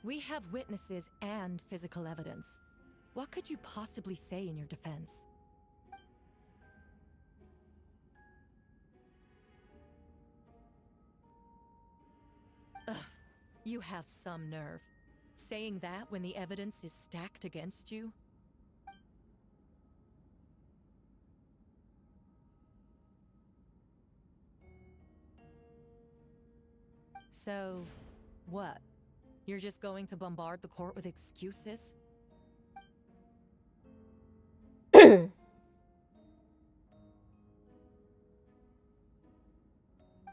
We have witnesses and physical evidence. What could you possibly say in your defense? Ugh, you have some nerve. Saying that when the evidence is stacked against you? So, what? You're just going to bombard the court with excuses?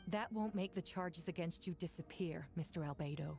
That won't make the charges against you disappear, Mr. Albedo.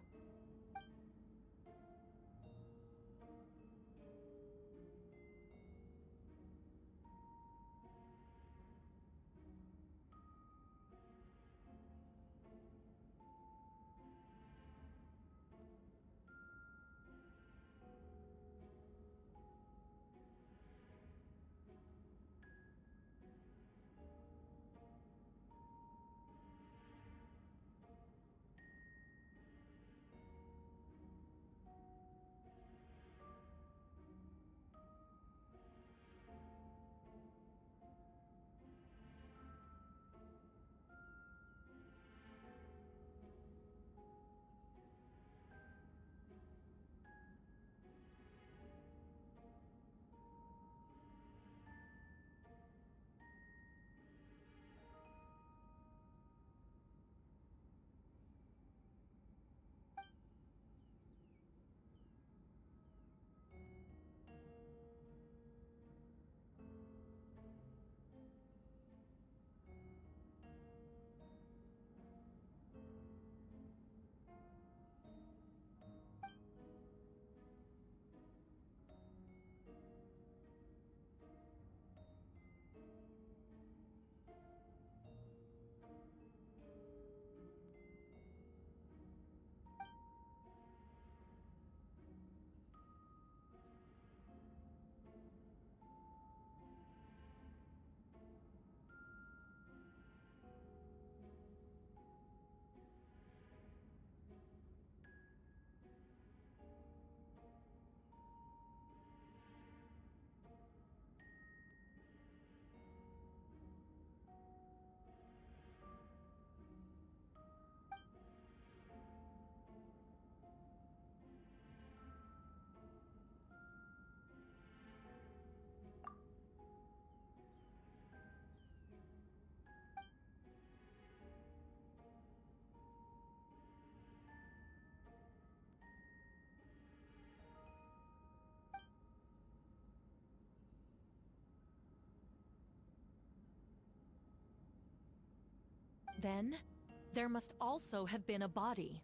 Then, there must also have been a body.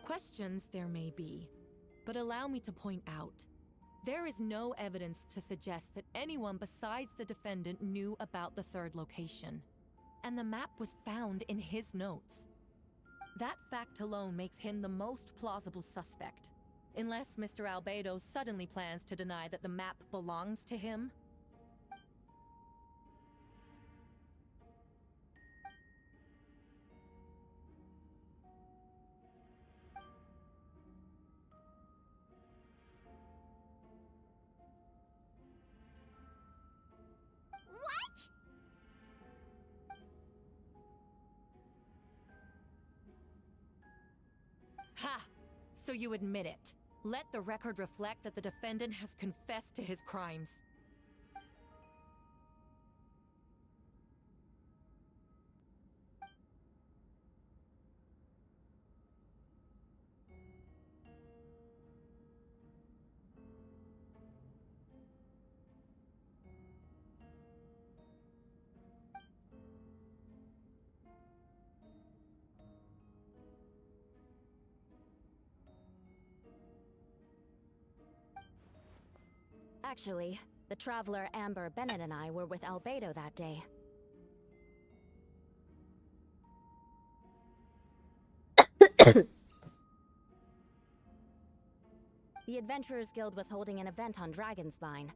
Questions there may be, but allow me to point out. There is no evidence to suggest that anyone besides the defendant knew about the third location. And the map was found in his notes. That fact alone makes him the most plausible suspect. Unless Mr. Albedo suddenly plans to deny that the map belongs to him. What? Ha! So you admit it. Let the record reflect that the defendant has confessed to his crimes. Actually, the traveler Amber Bennett and I were with Albedo that day. The Adventurers Guild was holding an event on Dragonspine.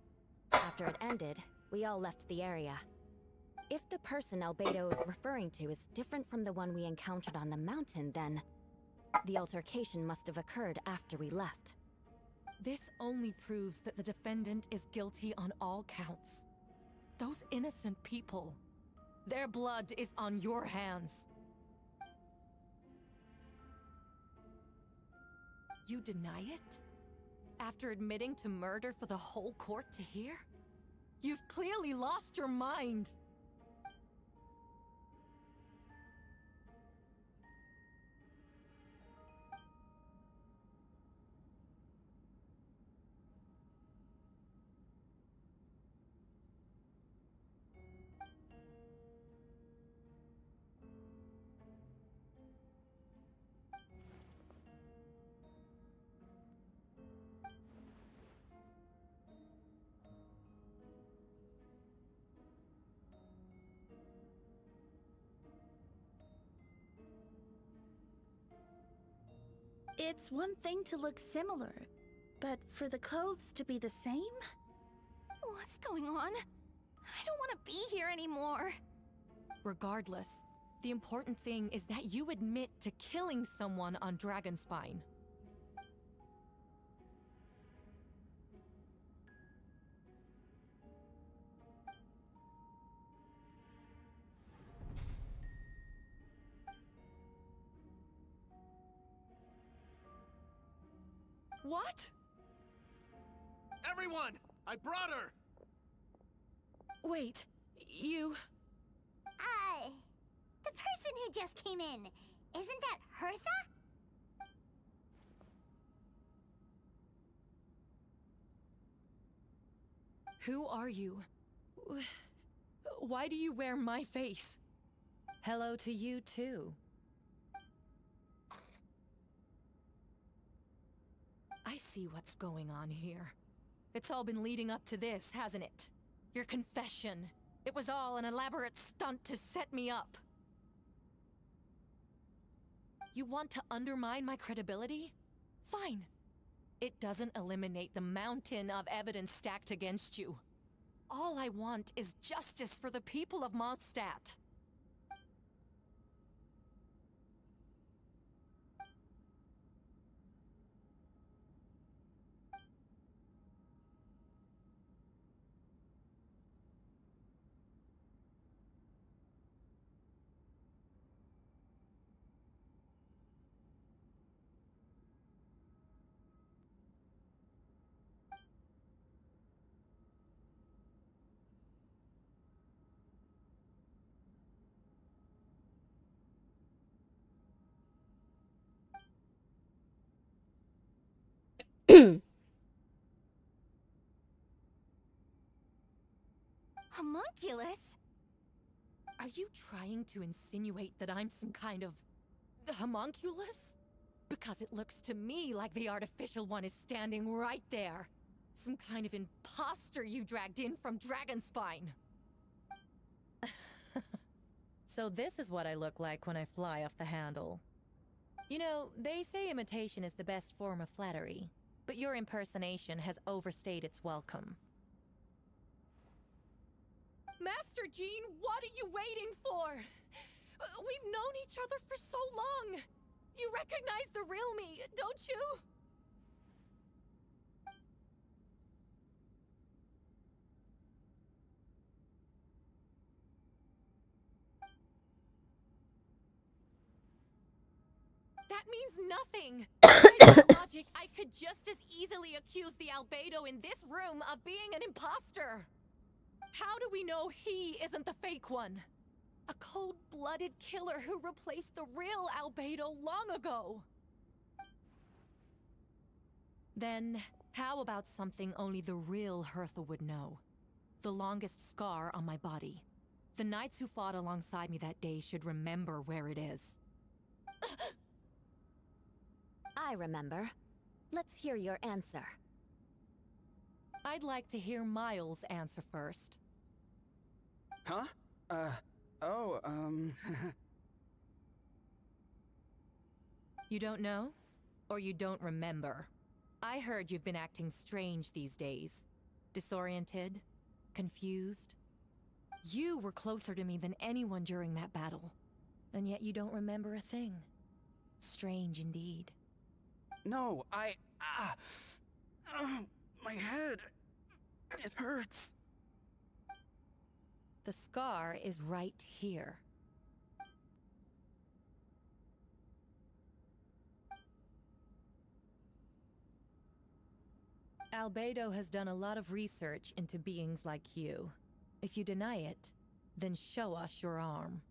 After it ended, we all left the area. If the person Albedo is referring to is different from the one we encountered on the mountain, then the altercation must have occurred after we left. This only proves that the defendant is guilty on all counts. Those innocent people, their blood is on your hands. You deny it? After admitting to murder for the whole court to hear? You've clearly lost your mind! It's one thing to look similar, but for the clothes to be the same? What's going on? I don't want to be here anymore. Regardless, the important thing is that you admit to killing someone on Dragonspine. What? Everyone! I brought her! Wait, you... The person who just came in, isn't that Hertha? Who are you? Why do you wear my face? Hello to you too. I see what's going on here. It's all been leading up to this, hasn't it? Your confession. It was all an elaborate stunt to set me up. You want to undermine my credibility? Fine. It doesn't eliminate the mountain of evidence stacked against you. All I want is justice for the people of Mondstadt. Homunculus? Are you trying to insinuate that I'm some kind of homunculus? Because it looks to me like the artificial one is standing right there. Some kind of imposter you dragged in from Dragonspine. So this is what I look like when I fly off the handle. You know, they say imitation is the best form of flattery, but your impersonation has overstayed its welcome. Master Jean, what are you waiting for? We've known each other for so long. You recognize the real me, don't you? That means nothing! By that logic, I could just as easily accuse the Albedo in this room of being an imposter! How do we know he isn't the fake one? A cold-blooded killer who replaced the real Albedo long ago! Then, how about something only the real Hertha would know? The longest scar on my body. The knights who fought alongside me that day should remember where it is. I remember. Let's hear your answer. I'd like to hear Miles' answer first. Huh? You don't know? Or you don't remember? I heard you've been acting strange these days. Disoriented? Confused? You were closer to me than anyone during that battle. And yet you don't remember a thing. Strange indeed. No, my head. It hurts. The scar is right here. Albedo has done a lot of research into beings like you. If you deny it, then show us your arm.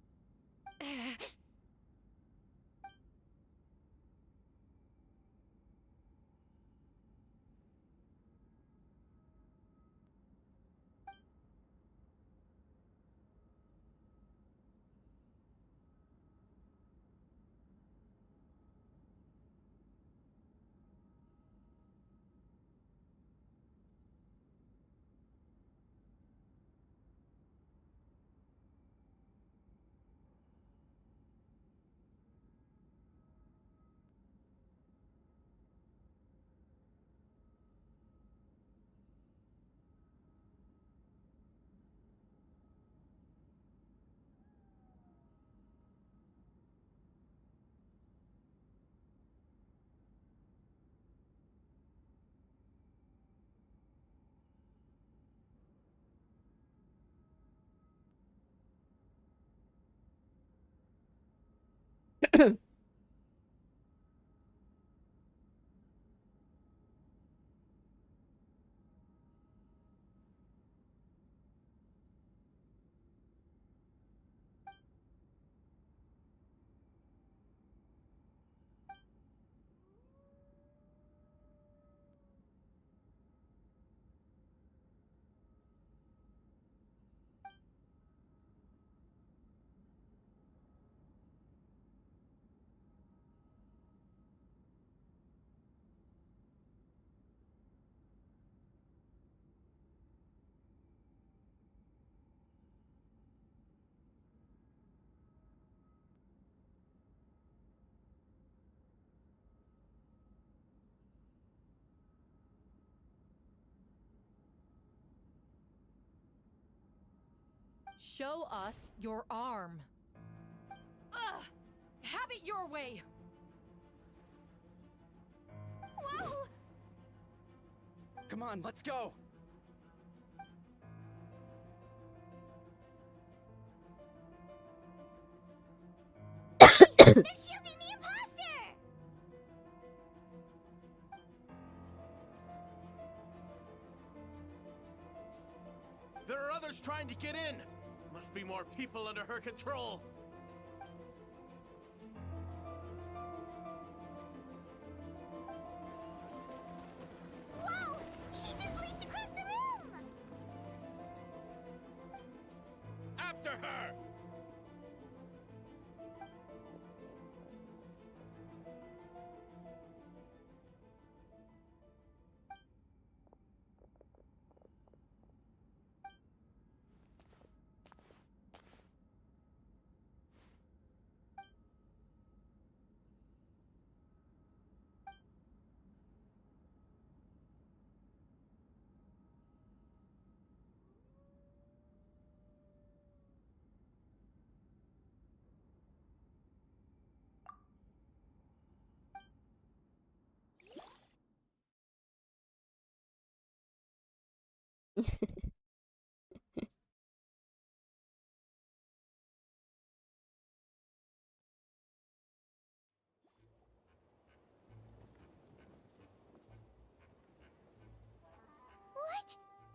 Show us your arm. Ugh! Have it your way! Whoa! Come on, let's go! They're shielding the imposter! There are others trying to get in. Must be more people under her control. Whoa! She just leaped across the room! After her! What?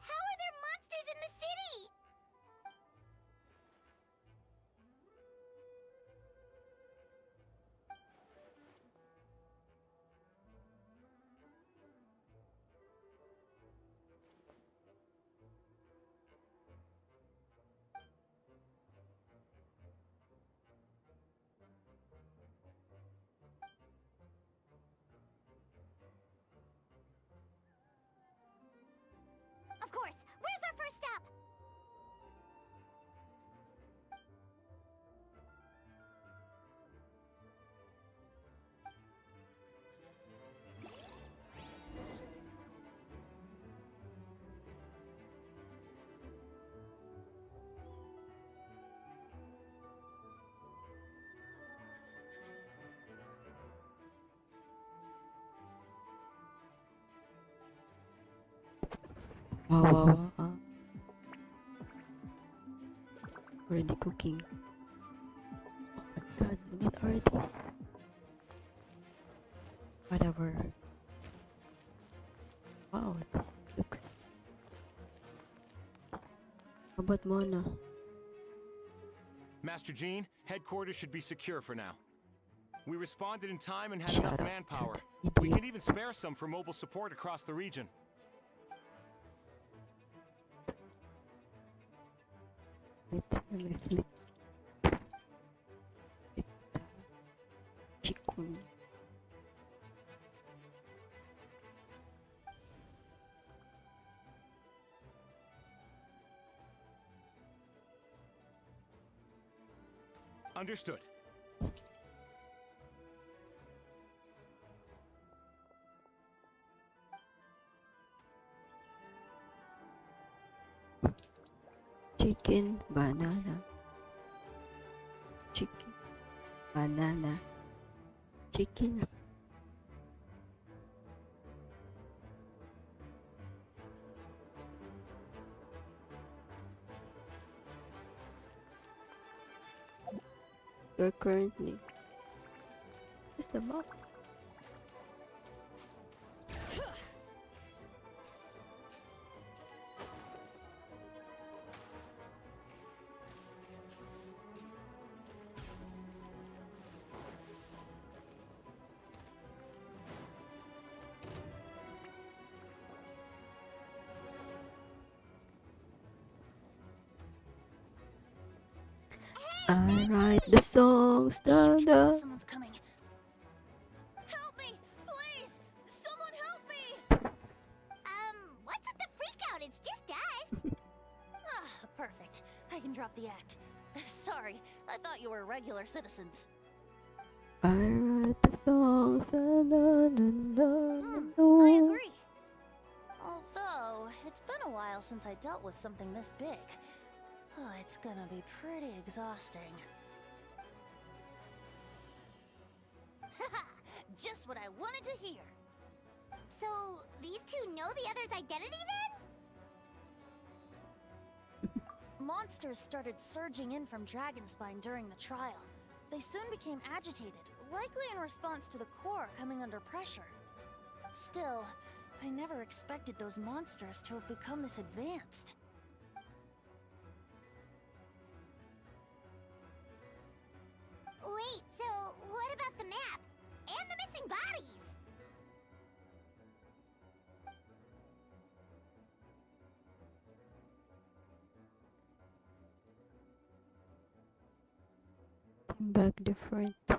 How are there monsters in the city? Of course. Where's our first stop? Wow, wow, wow. Already cooking. Oh my god, the meat already. Whatever. Wow, this looks. How about Mona? Master Jean, headquarters should be secure for now. We responded in time and had Shut enough up, manpower. idiot. We can even spare some for mobile support across the region. Let me flip. Chicken. Understood. Chicken, banana. Chicken, banana. Chicken. You're currently. What's the map? I write the songs, Someone's coming. Help me, please! Someone help me! What's with the freak out? It's just us. Ah, perfect. I can drop the act. Sorry, I thought you were regular citizens. I write the songs, I agree. Although, it's been a while since I dealt with something this big. Oh, it's gonna be pretty exhausting. Haha! Just what I wanted to hear! So, these two know the other's identity then? Monsters started surging in from Dragonspine during the trial. They soon became agitated, likely in response to the core coming under pressure. Still, I never expected those monsters to have become this advanced. Wait, so what about the map? And the missing bodies? back different. What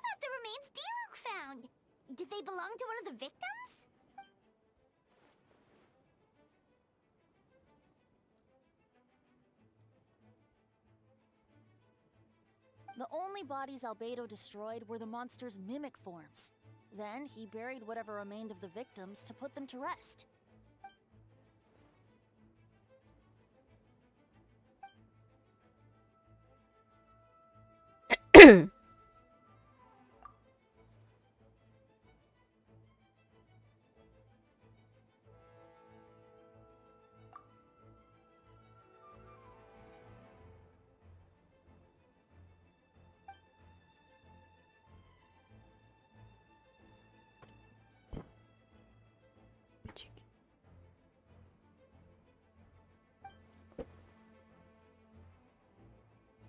about the remains Diluc found? Did they belong to one of the victims? The only bodies Albedo destroyed were the monster's mimic forms. Then he buried whatever remained of the victims to put them to rest.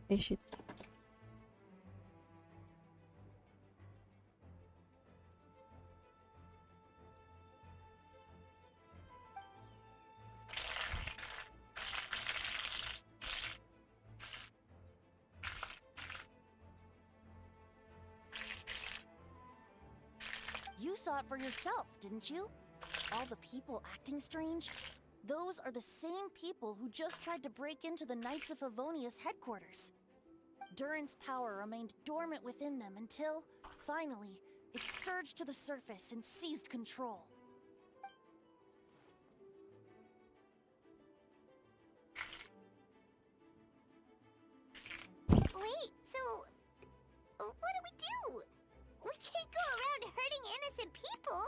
Hey, shit. You saw it for yourself, didn't you? All the people acting strange? Those are the same people who just tried to break into the Knights of Favonius headquarters. Durin's power remained dormant within them until, finally, it surged to the surface and seized control. Wait, so what do? We can't go around hurting innocent people.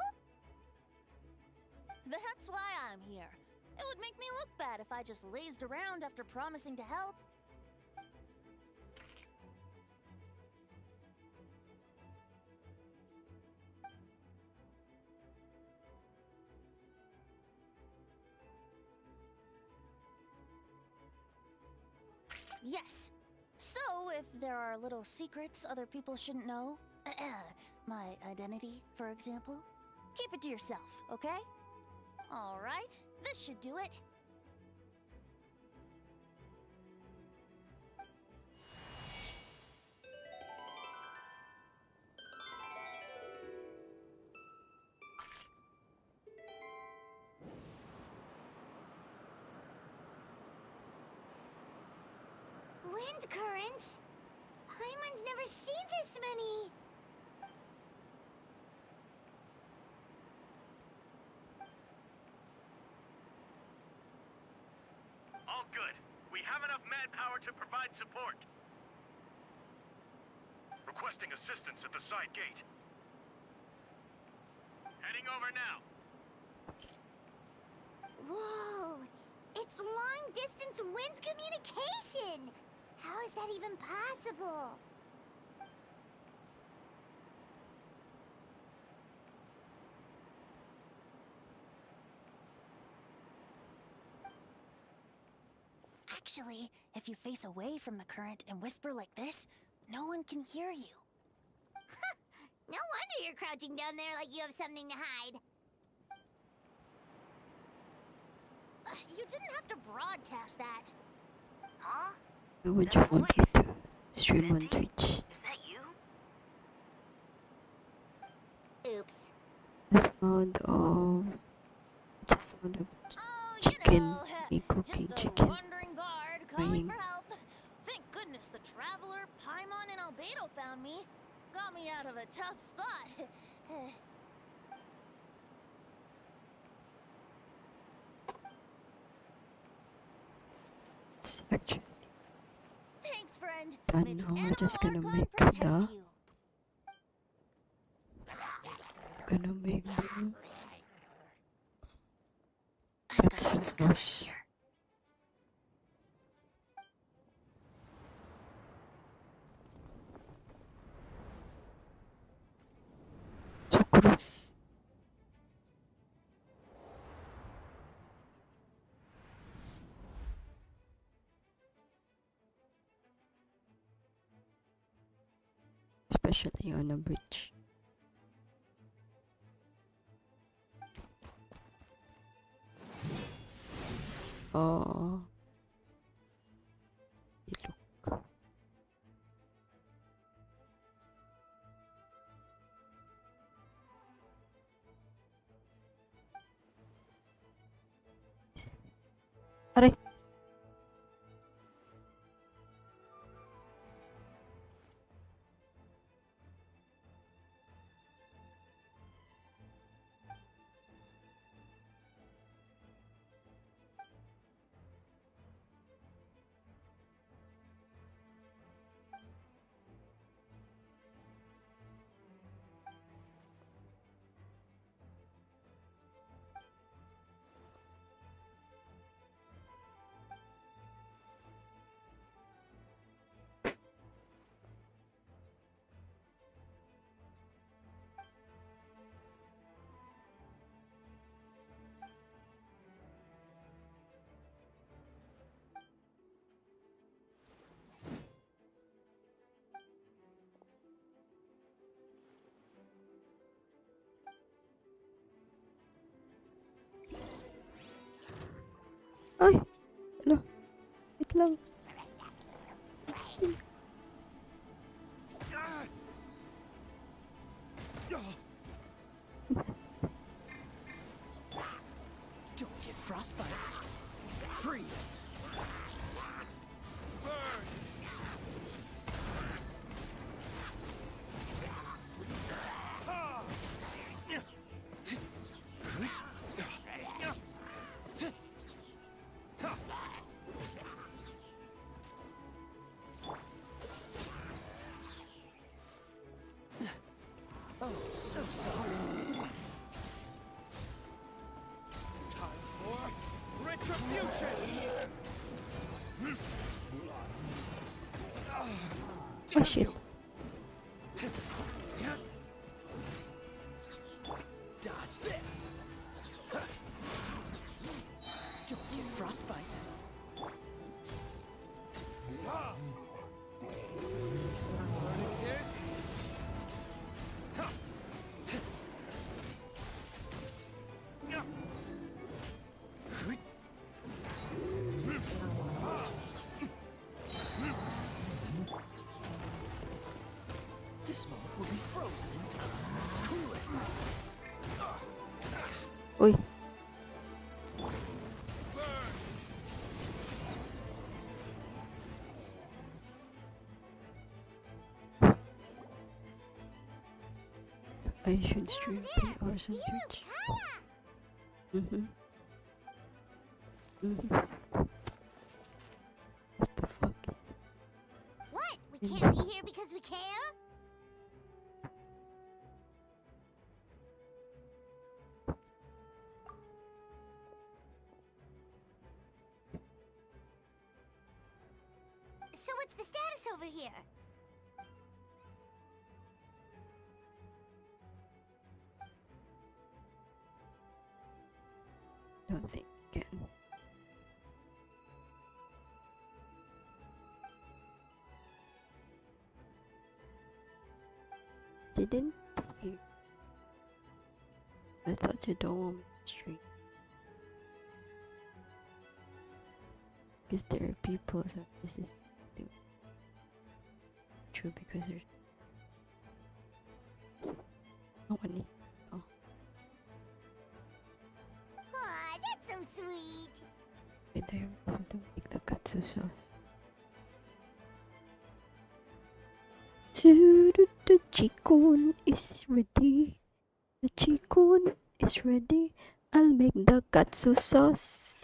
That's why I'm here. It would make me look bad if I just lazed around after promising to help. Yes. So, if there are little secrets other people shouldn't know, my identity, for example, keep it to yourself, okay? All right, this should do it. Wind currents? Paimon's never seen this many. All good. We have enough manpower to provide support. Requesting assistance at the side gate. Heading over now. Whoa! It's long-distance wind communication! How is that even possible? Actually, if you face away from the current and whisper like this, no one can hear you. No wonder you're crouching down there like you have something to hide. You didn't have to broadcast that. Huh? Why would you want me to stream on Twitch? Is that you? Oops. The sound of... It's the sound of chicken. Me cooking Just a chicken. wandering bard calling Crying. for help. Thank goodness the Traveler, Paimon, and Albedo found me. Got me out of a tough spot. It's actually... Thanks, friend. But May the now we're animal just gonna archon make protect the... you. Gonna make the... I've got Pets things of covered us. here. So gross. Especially on a bridge. Oh. Look. Aray. Ay! Ano? Wait lang. Don't get frostbite. Freeze. Oh, so sorry. Time for retribution! Oh shit. Dodge this! Don't get frostbite. This. This smoke will be frozen in time. Cool it. Uy. I should stream 3 hours on Twitch. What the fuck? What? We can't be here because we care? So what's the status over here? Don't think I can. Didn't you? I thought you don't want me to stream. Because there are people, so this is true because there's no one. Oh. Aw, that's so sweet. Wait, I have to make the katsu sauce. The chicken is ready. The chicken is ready. I'll make the katsu sauce.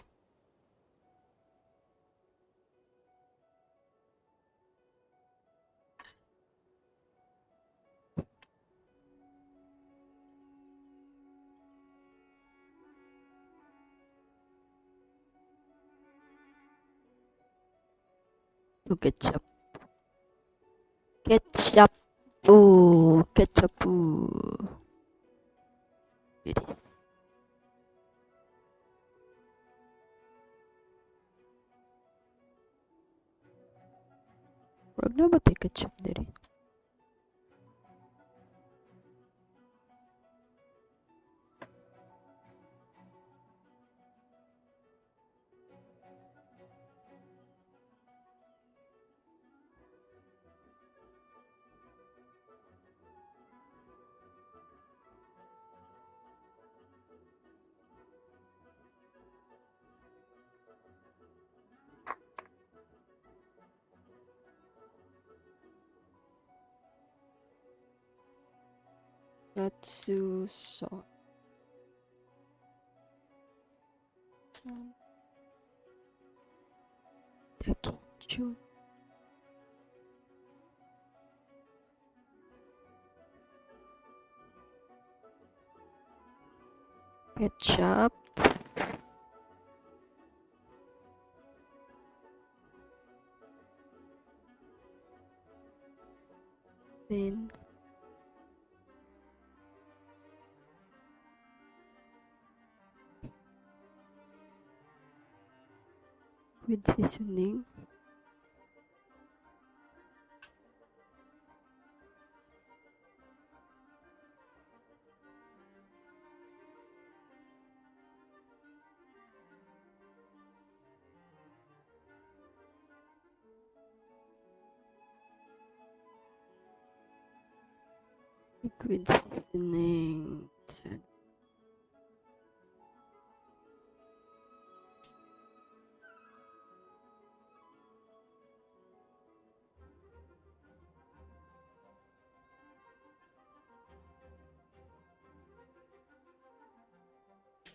Oh, ketchup. Ketchup. Oh, ketchup. Ooh. It is. Wag na ba tayo ketchup diri? Katsu sauce. The ketchup. Ketchup. Then with seasoning. liquid seasoning.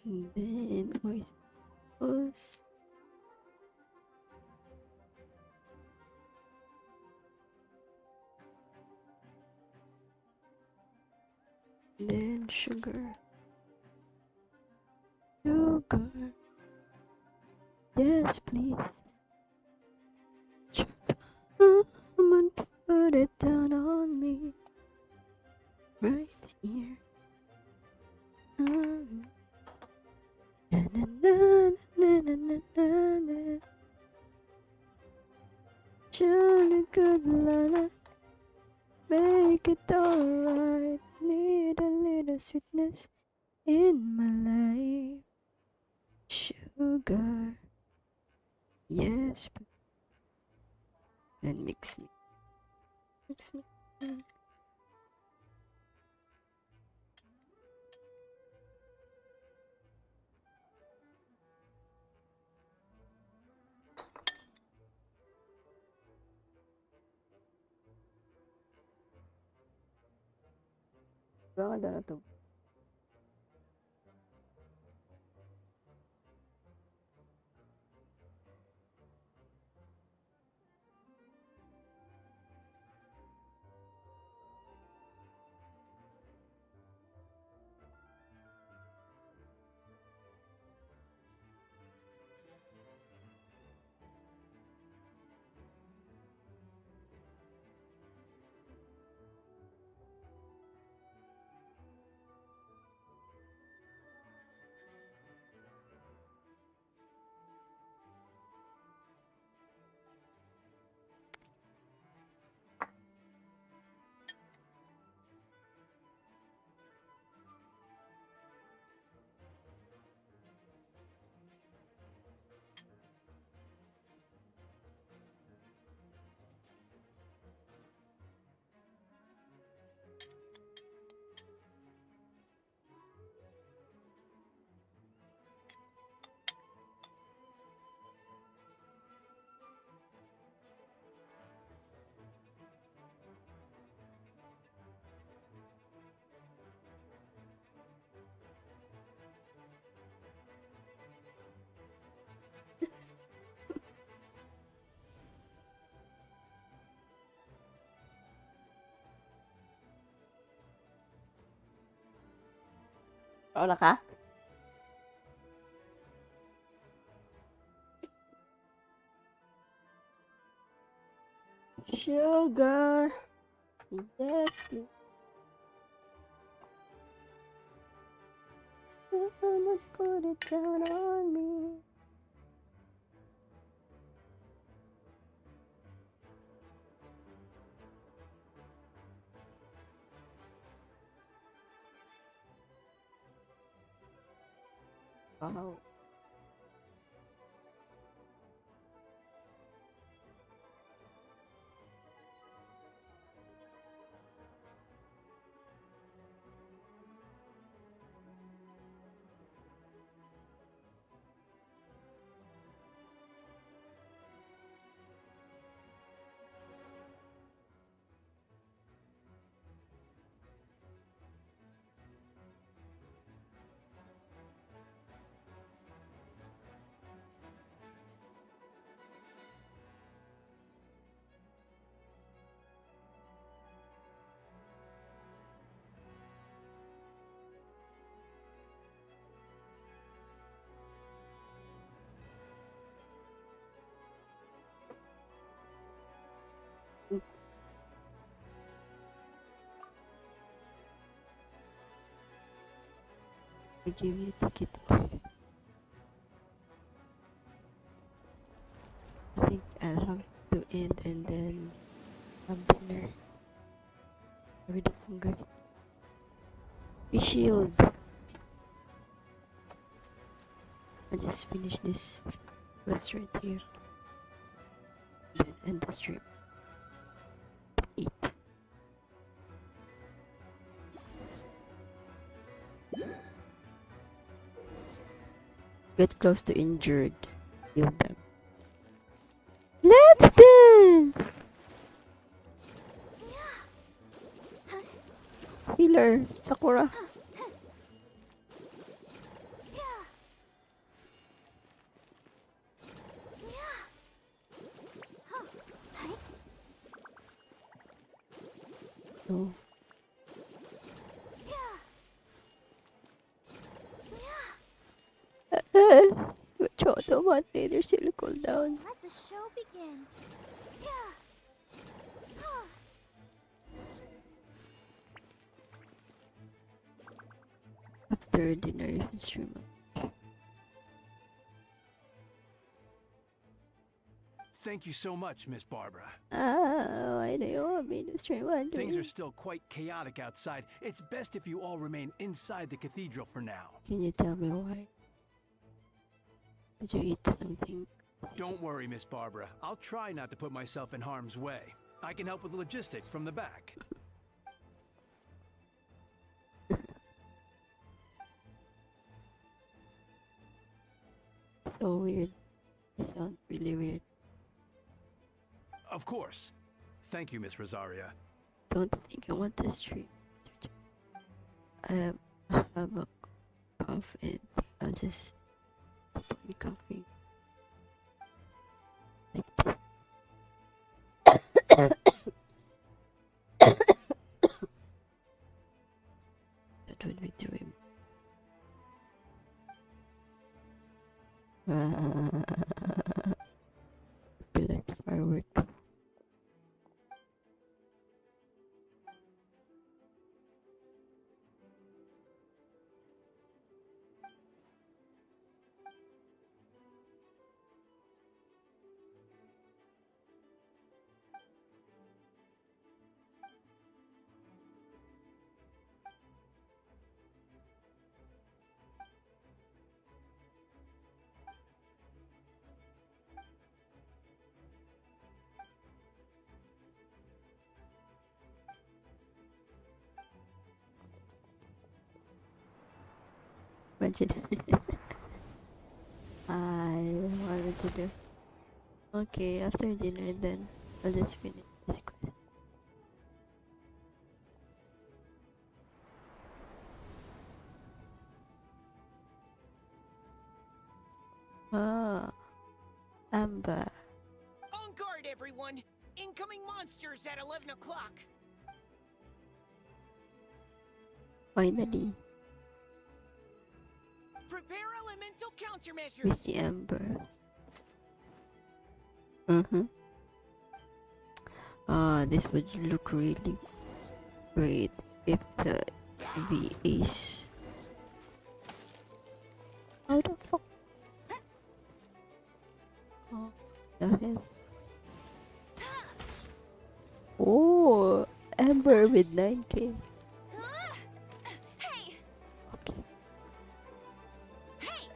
And then oyster sauce. Then sugar. Sugar. Yes, please. Come and put it down on me. Right here. Na, na, na, na, na, na, na, na. Jolly good Lana, make it alright. Need a little sweetness in my life. Sugar, yes, then mix me. Banget na to. Wala ka? Sugar. Yes, please. Come and put it down on me. Wow. I give you a ticket. I think I'll have to eat and then have dinner. Already hungry. Face shield. I just finished this quest right here. Then end the stream. Eat. Get close to injured. Heal them. Let's dance! Healer, Sakura. No. Chodo don't later she'll cool down. Let the show begin. After dinner, stream. Thank you so much, Miss Barbara. Why do you want me to stream one? Things are still quite chaotic outside. It's best if you all remain inside the cathedral for now. Can you tell me why? Did you eat something? Don't worry, Miss Barbara. I'll try not to put myself in harm's way. I can help with logistics from the back. So weird. It sounds really weird. Of course. Thank you, Miss Rosaria. Don't think I want to stream. I have a cough and I'll just keep coughing. Like this. That would be doing. Be like fireworks. Imagine. I wanted to do. Okay, after dinner then I'll just finish this quest. Amber. On guard, everyone! Incoming monsters at 11 o'clock! Finally, Prepare elemental countermeasures! with the Amber. This would look really great if the VAs. How the fuck? Oh, the hell? Oh, Amber with 9k. Hey! Okay. Hey!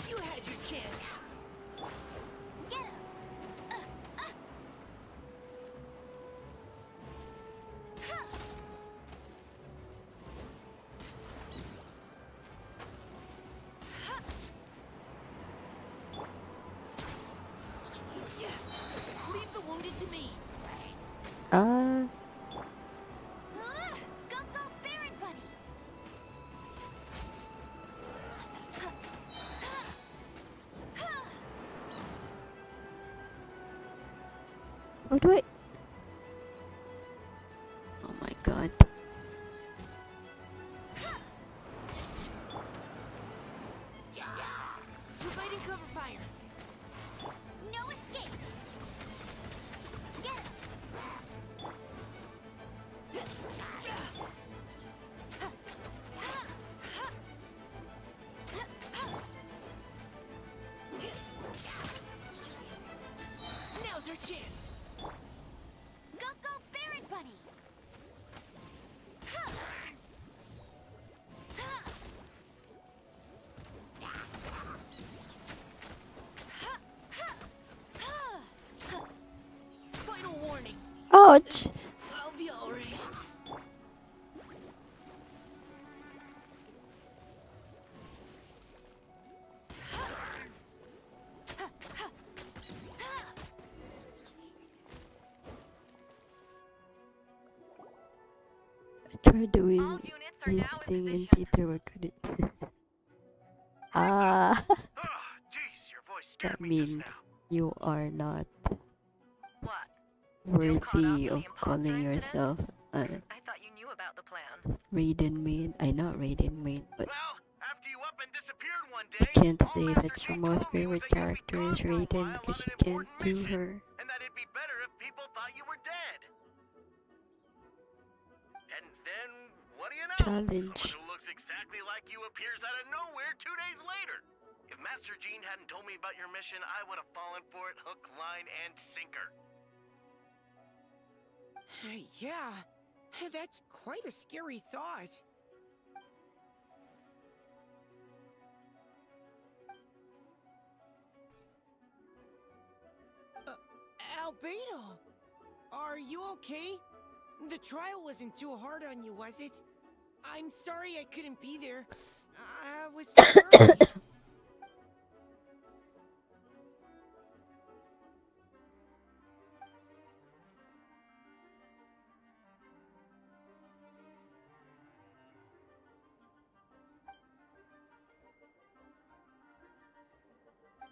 You had your chance! Get him! Leave the wounded to me! Go, go, Baron Buddy! How do I? Oh my god. Providing cover fire! No escape! Get him! Now's our chance! Ouch! I'll be alright. I tried doing this thing in theater, but couldn't. Ah! That means you are not worthy of calling yourself a I thought you knew about the plan. Raiden main. I know Raiden main, but you can't say that your most favorite character is Raiden because you can't do her challenge. Someone who looks exactly like you appears out of nowhere 2 days later. If Master Gene hadn't told me about your mission, I would have fallen for it hook, line, and sinker. Yeah, that's quite a scary thought. Albedo! Are you okay? The trial wasn't too hard on you, was it? I'm sorry I couldn't be there. I was so worried.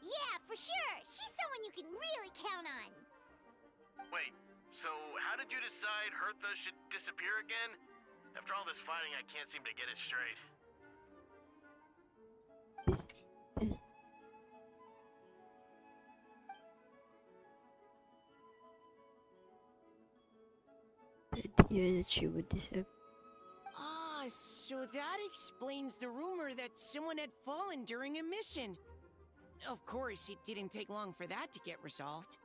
Yeah, for sure. She's someone you can really count on. Wait, so how did you decide Hertha should disappear again? After all this fighting, I can't seem to get it straight. The idea that she would disappear. Ah, so that explains the rumor that someone had fallen during a mission. Of course, it didn't take long for that to get resolved.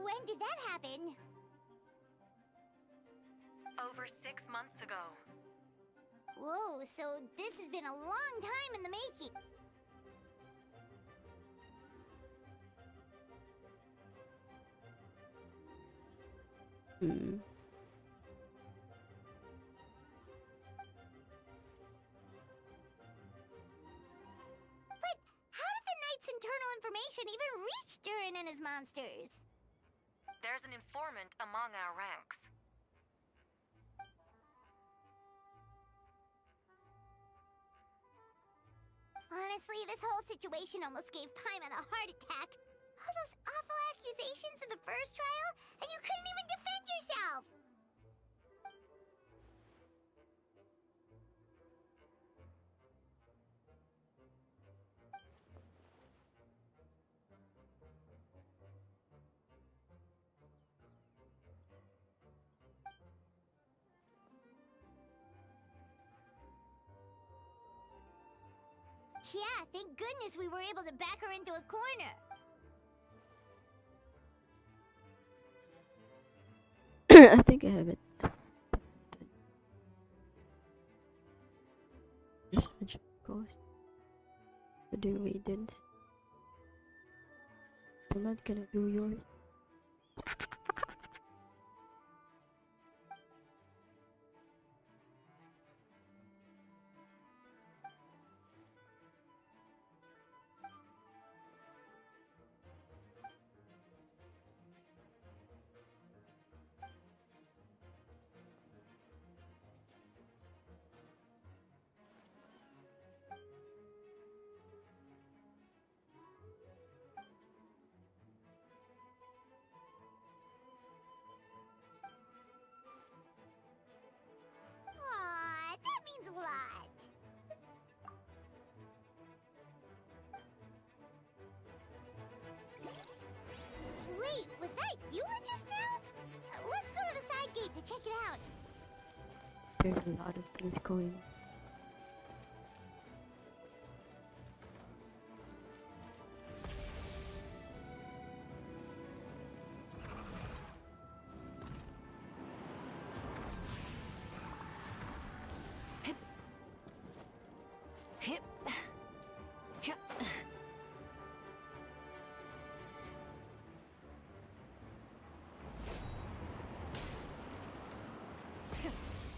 When did that happen? Over 6 months ago. Whoa, so this has been a long time in the making. Hmm. But how did the Knight's internal information even reach Durin and his monsters? There's an informant among our ranks. Honestly, this whole situation almost gave Paimon a heart attack. All those awful accusations in the first trial, and you couldn't even defend yourself! Yeah, thank goodness we were able to back her into a corner. I think I have it. This goes to do Raiden's. I'm not gonna do yours. Aw, that means a lot. Wait, was that you just now? Let's go to the side gate to check it out. There's a lot of things going. Hip.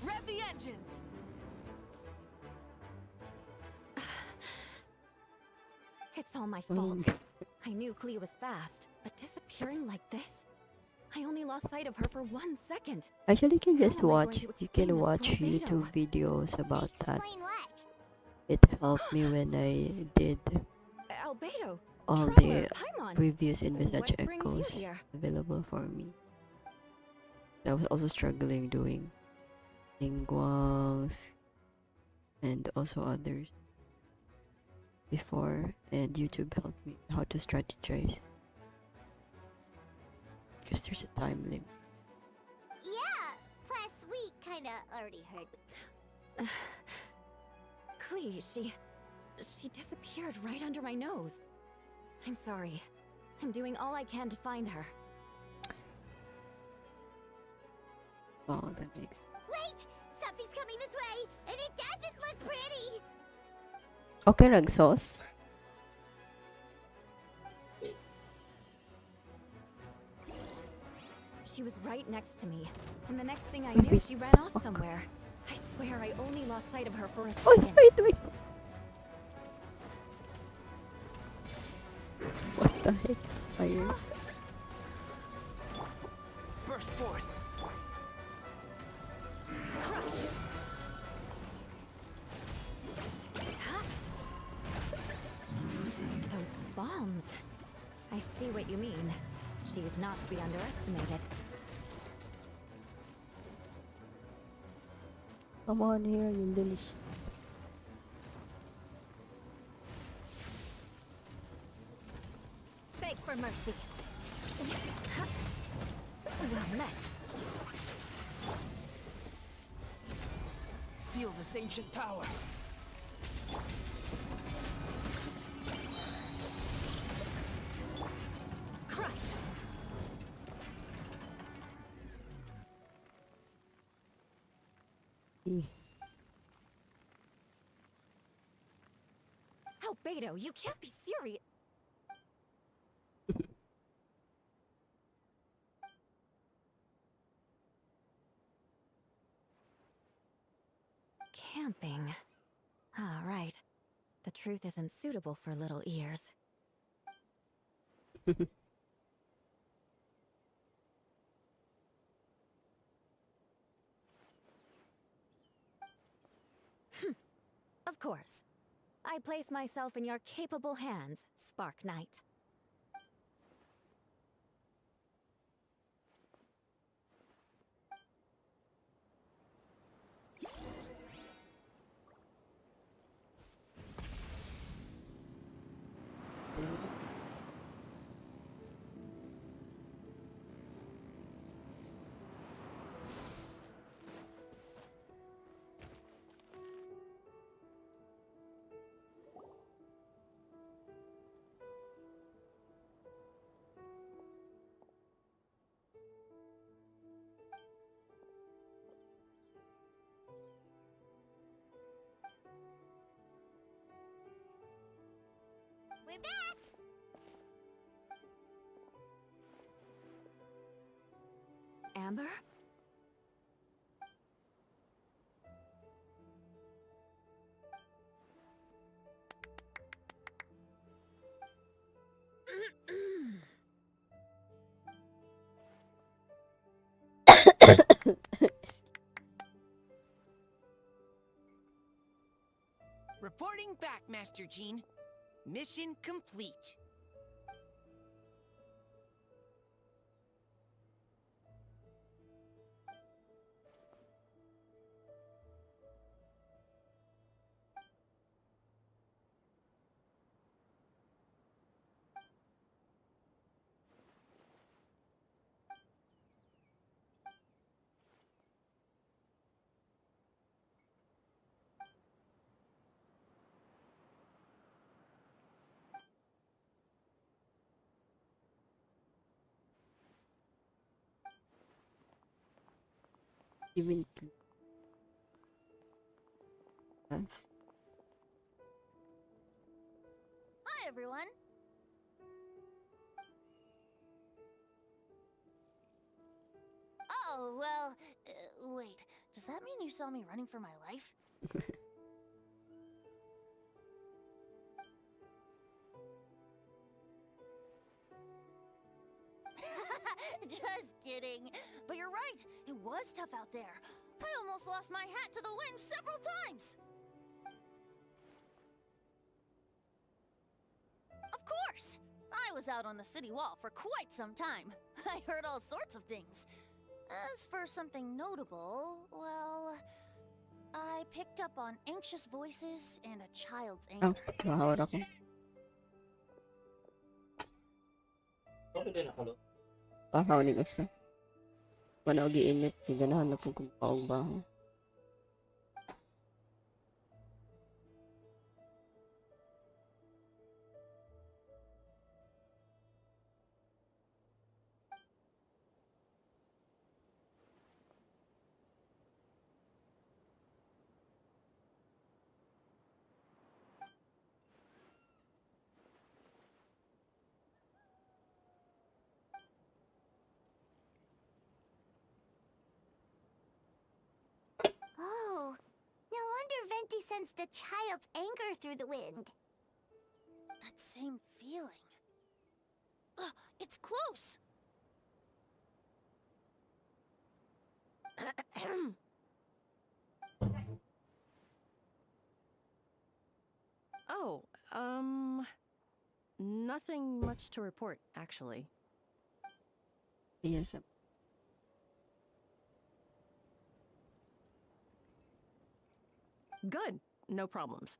Rev the engines! It's all my fault. I knew Klee was fast, but disappearing like this? I only lost sight of her for 1 second. Actually, you can just How am I going watch. to You explain can this watch to Albedo? YouTube videos about that. Explain what? It helped me when I did Albedo, all Traveler, the Paimon. previous Envisage What brings you Echoes here? available for me. I was also struggling doing Ningguangs and also others before, and YouTube helped me how to strategize. Because there's a time limit. Yeah. Plus, we kinda already heard. Klee, she disappeared right under my nose. I'm sorry. I'm doing all I can to find her. Oh, that makes. Wait! Something's coming this way, and it doesn't look pretty! Okay, Ragsos. She was right next to me, and the next thing I knew, she ran off somewhere. I swear I only lost sight of her for a Oh, second. wait. What the heck? Fire. Burst forth. Crush! Those bombs. I see what you mean. She's not to be underestimated. Come on here, you delish. Beg for mercy. Well met. Feel this ancient power. Crush! Albedo, you can't be serious. Camping. Ah, right. The truth isn't suitable for little ears. Of course. I place myself in your capable hands, Spark Knight. We're back! Amber? Reporting back, Master Jean. Mission complete. You mean left? everyone. Oh, well, wait. Does that mean you saw me running for my life? Just kidding. But you're right. It was tough out there. I almost lost my hat to the wind several times. Of course. I was out on the city wall for quite some time. I heard all sorts of things. As for something notable, well, I picked up on anxious voices and a child's Oh, anger. mahawar ako. Pahaw ni usa. Wala og giinit, siganahan na pud kung paog baho. Oh, no wonder Venti sensed a child's anger through the wind. That same feeling. It's close. Oh, nothing much to report, actually. Yes. Good. No problems.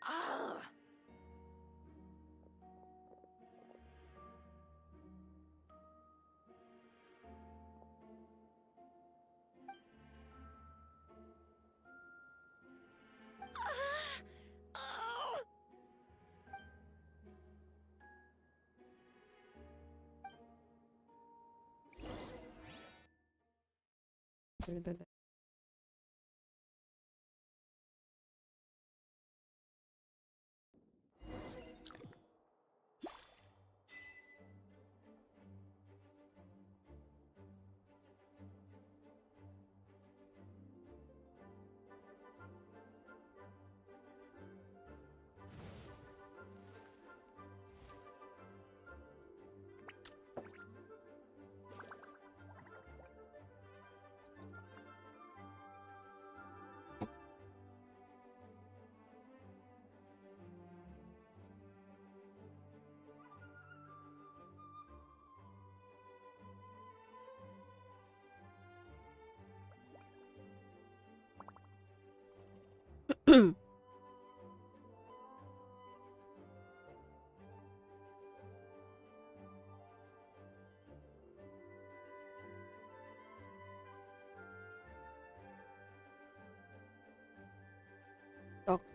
Ah! Talk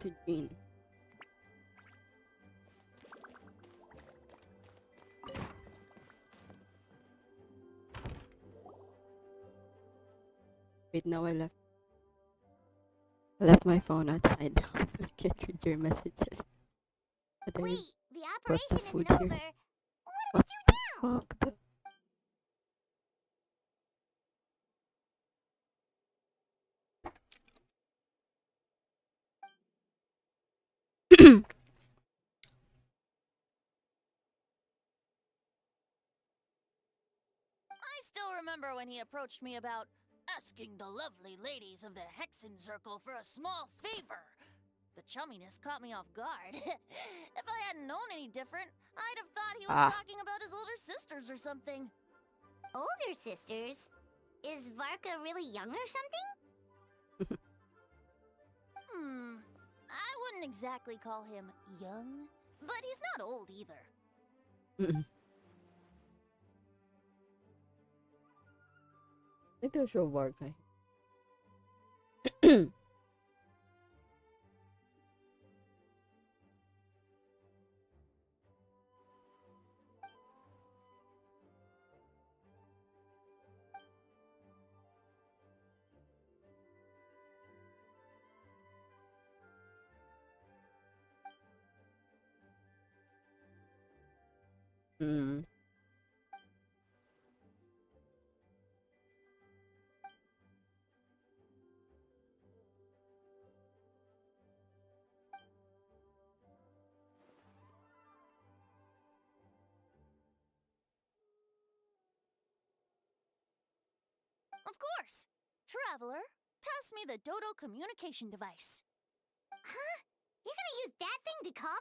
to Jean. Wait, now I left my phone outside now. I can't read your messages. But Wait, I the brought the operation food isn't here. over. What the fuck? I still remember when he approached me about asking the lovely ladies of the Hexen Circle for a small favor. The chumminess caught me off guard. If I hadn't known any different, I'd have thought he was talking about his older sisters or something. Older sisters? Is Varka really young or something? I wouldn't exactly call him young, but he's not old either. I think they'll show Varka. Of course! Traveler, pass me the Dodo communication device. Huh? You're gonna use that thing to call them?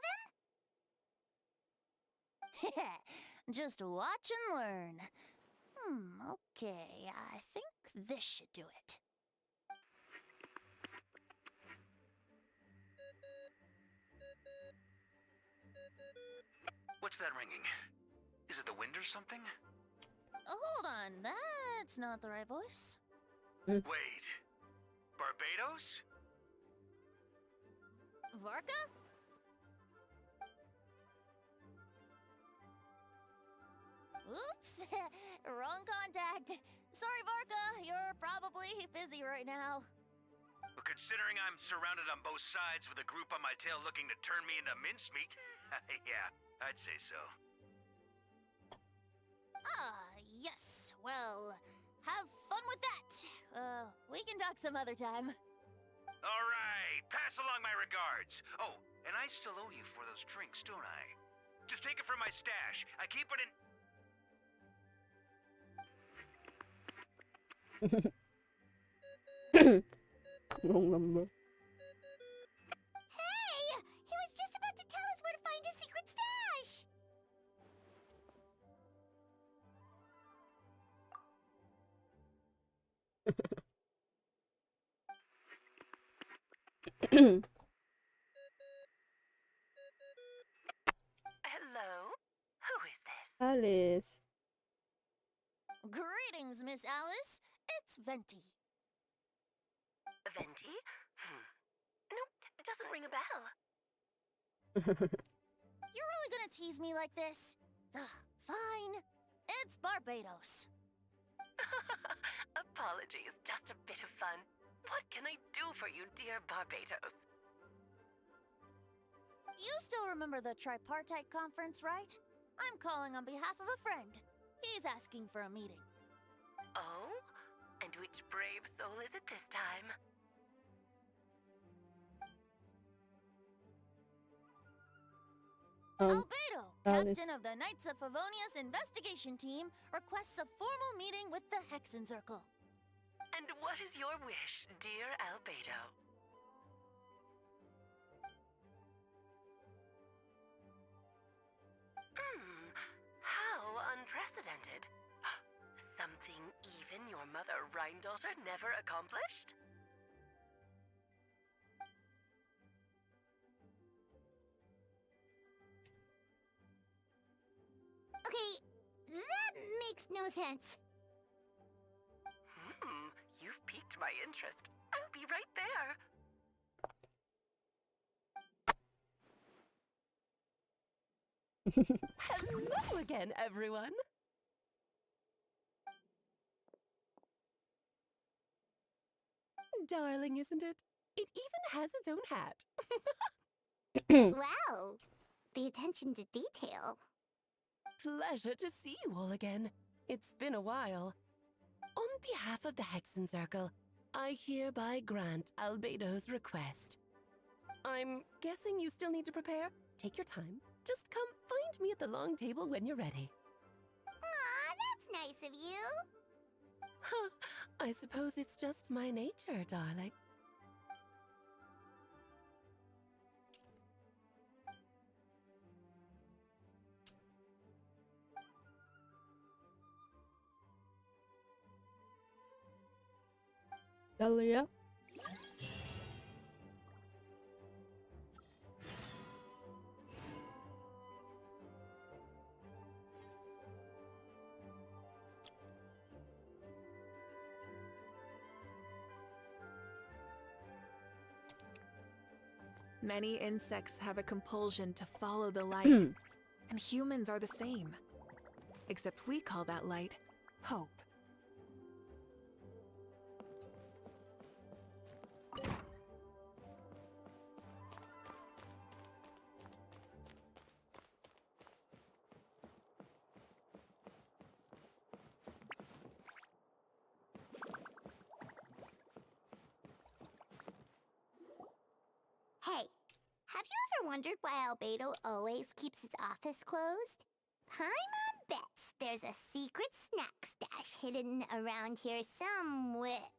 Just watch and learn. Okay, I think this should do it. What's that ringing? Is it the wind or something? Hold on, that's not the right voice. Wait. Barbados? Varka? Oops, wrong contact. Sorry, Varka, you're probably busy right now. But considering I'm surrounded on both sides with a group on my tail looking to turn me into mincemeat, yeah, I'd say so. Yes. Well, have fun with that. We can talk some other time. All right, pass along my regards. Oh, and I still owe you for those drinks, don't I? Just take it from my stash. I keep it in... Wrong number. Hey! He was just about to tell us where to find his secret stash! Hello? Who is this? Alice. Greetings, Miss Alice. It's Venti. Venti? Nope, it doesn't ring a bell. You're really gonna tease me like this? Fine. It's Barbados. Apologies, just a bit of fun. What can I do for you, dear Barbados? You still remember the tripartite conference, right? I'm calling on behalf of a friend. He's asking for a meeting. Oh? And which brave soul is it this time? Albedo, Alice. captain of the Knights of Favonius investigation team, requests a formal meeting with the Hexen Circle. And what is your wish, dear Albedo? How unprecedented. Something even your mother Rhine-daughter never accomplished? nonsense. You've piqued my interest. I'll be right there. Hello again, everyone. Darling, isn't it? It even has its own hat. Wow, the attention to detail. Pleasure to see you all again. It's been a while. On behalf of the Hexen Circle, I hereby grant Albedo's request. I'm guessing you still need to prepare? Take your time. Just come find me at the long table when you're ready. Aw, that's nice of you. Huh, I suppose it's just my nature, darling. Dahlia? Many insects have a compulsion to follow the light, and humans are the same. Except we call that light hope. Hey, have you ever wondered why Albedo always keeps his office closed? Paimon bets there's a secret snack stash hidden around here somewhere.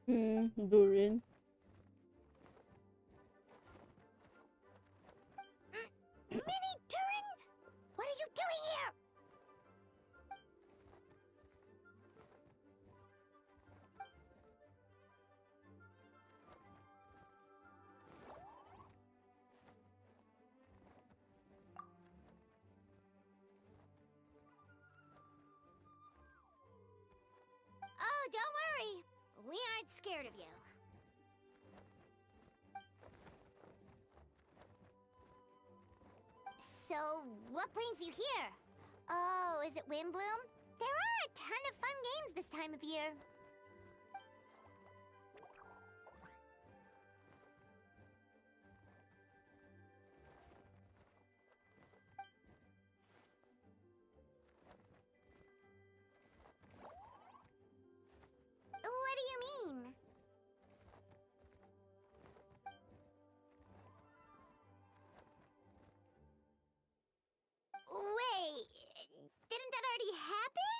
Durian. Mini Turin, what are you doing here? Oh, don't worry. We aren't scared of you. So, what brings you here? Oh, is it Windbloom? There are a ton of fun games this time of year. What do you mean? Wait, didn't that already happen?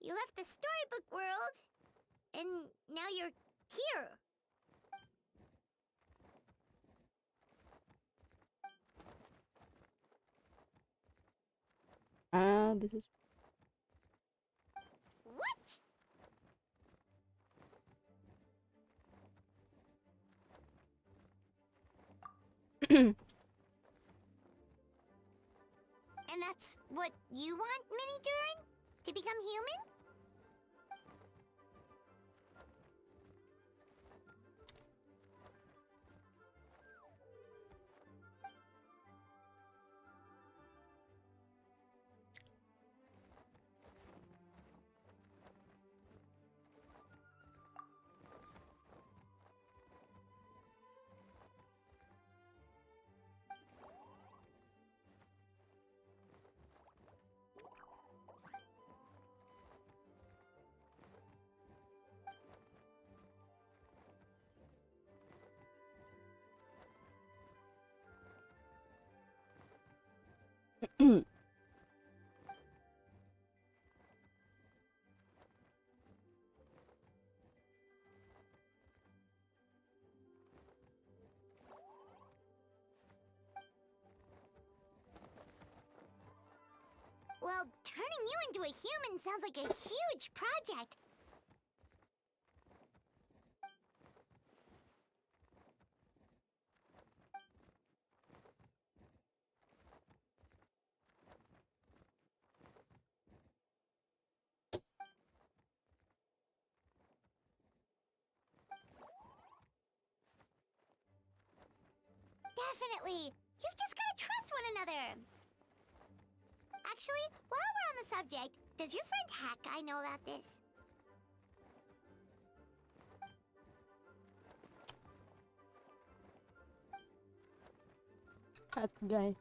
You left the storybook world, and now you're here. Ah, this is... What? And that's what you want, Mini Durin? To become human? Well, turning you into a human sounds like a huge project. Definitely. You've just gotta trust one another. Actually, while we're on the subject, does your friend Hack know about this? That guy.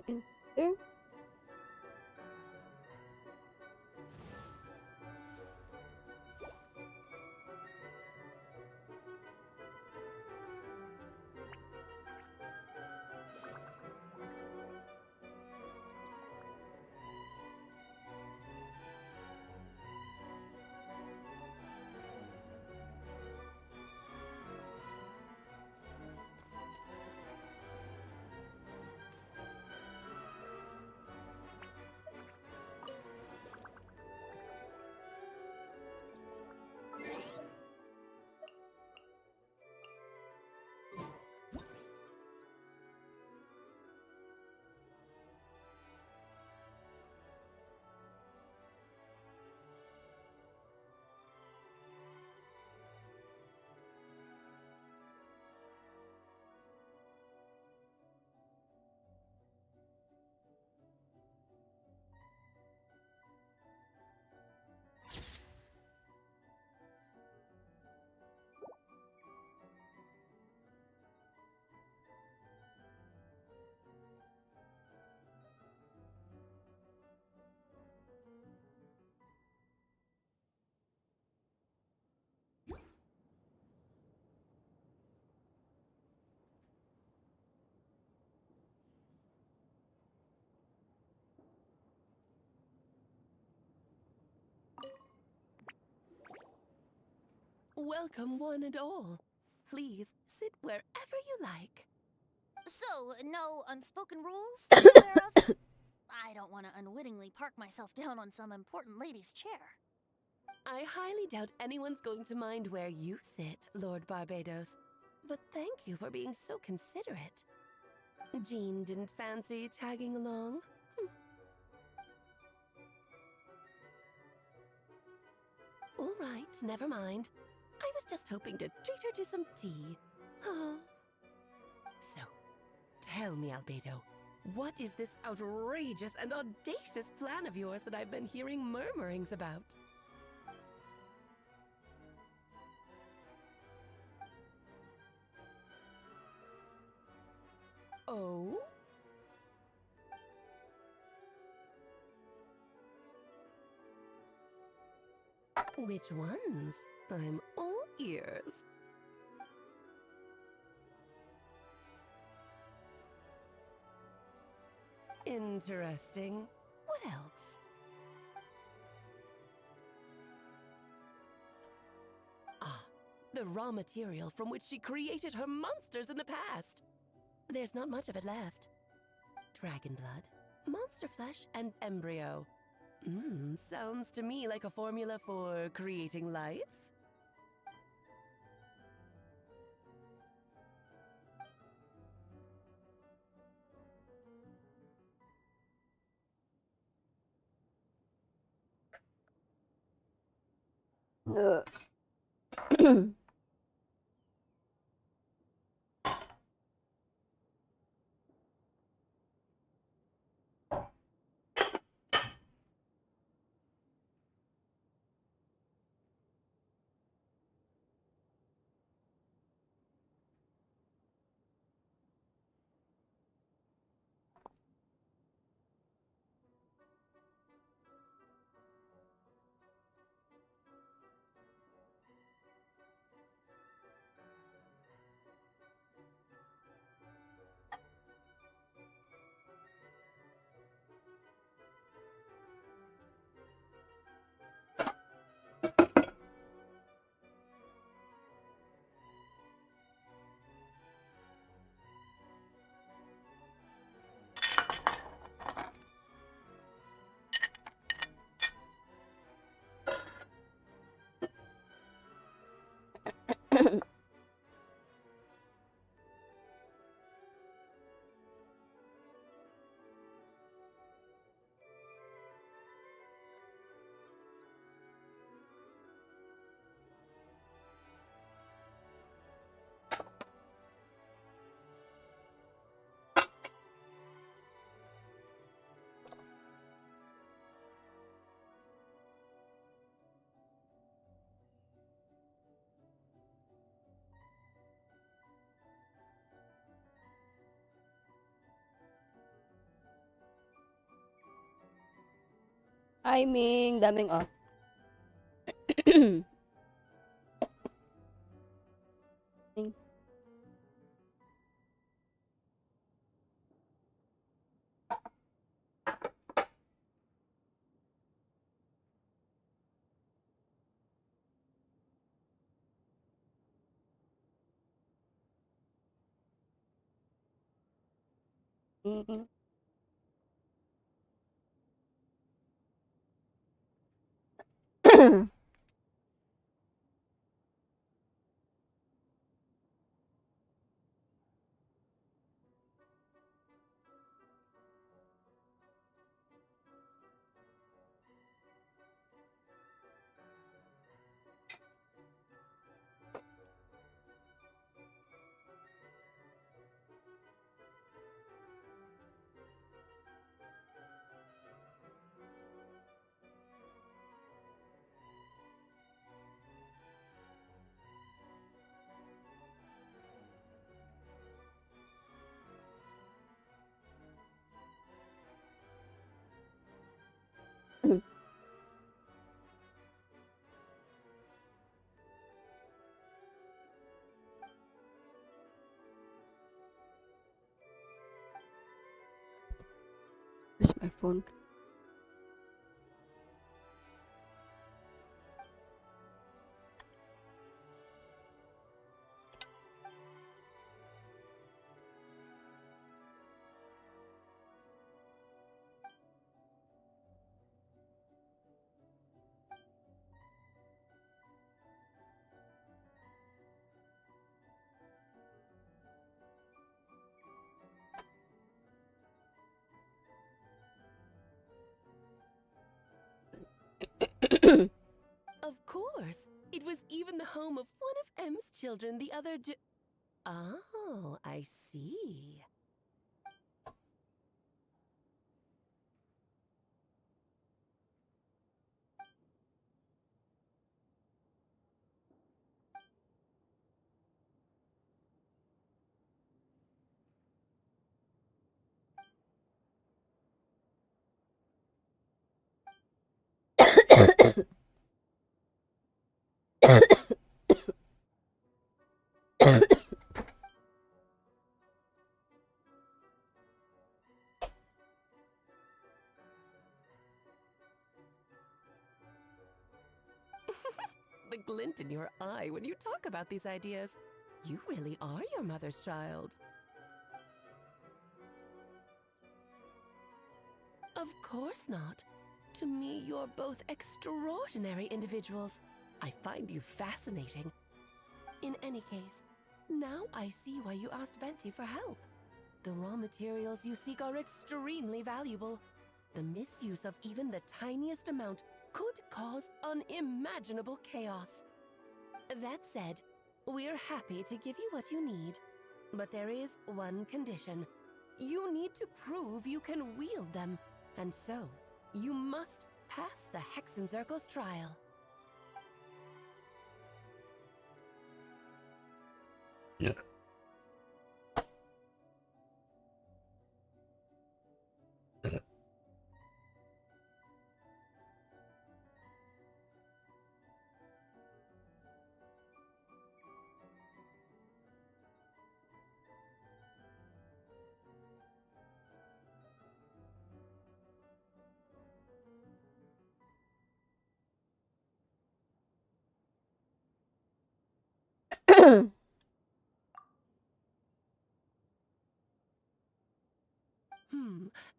In there. Welcome, one and all. Please sit wherever you like. So, no unspoken rules to be aware of? I don't want to unwittingly park myself down on some important lady's chair. I highly doubt anyone's going to mind where you sit, Lord Barbados. But thank you for being so considerate. Jean didn't fancy tagging along? All right, never mind. I was just hoping to treat her to some tea. Oh. So, tell me, Albedo, what is this outrageous and audacious plan of yours that I've been hearing murmurings about? Oh? Which ones? I'm all ears. Interesting. What else? Ah, the raw material from which she created her monsters in the past. There's not much of it left. Dragon blood, monster flesh, and embryo. Sounds to me like a formula for creating life. Hi, Ming. Daming off. Ming. Ming. Where's my phone? Of course. It was even the home of one of M's children the other day. Oh, I see. The glint in your eye when you talk about these ideas. You really are your mother's child. Of course not. To me, you're both extraordinary individuals. I find you fascinating. In any case, now I see why you asked Venti for help. The raw materials you seek are extremely valuable. The misuse of even the tiniest amount could cause unimaginable chaos. That said, we're happy to give you what you need. But there is one condition. You need to prove you can wield them, and so you must pass the Hexencircle's trial.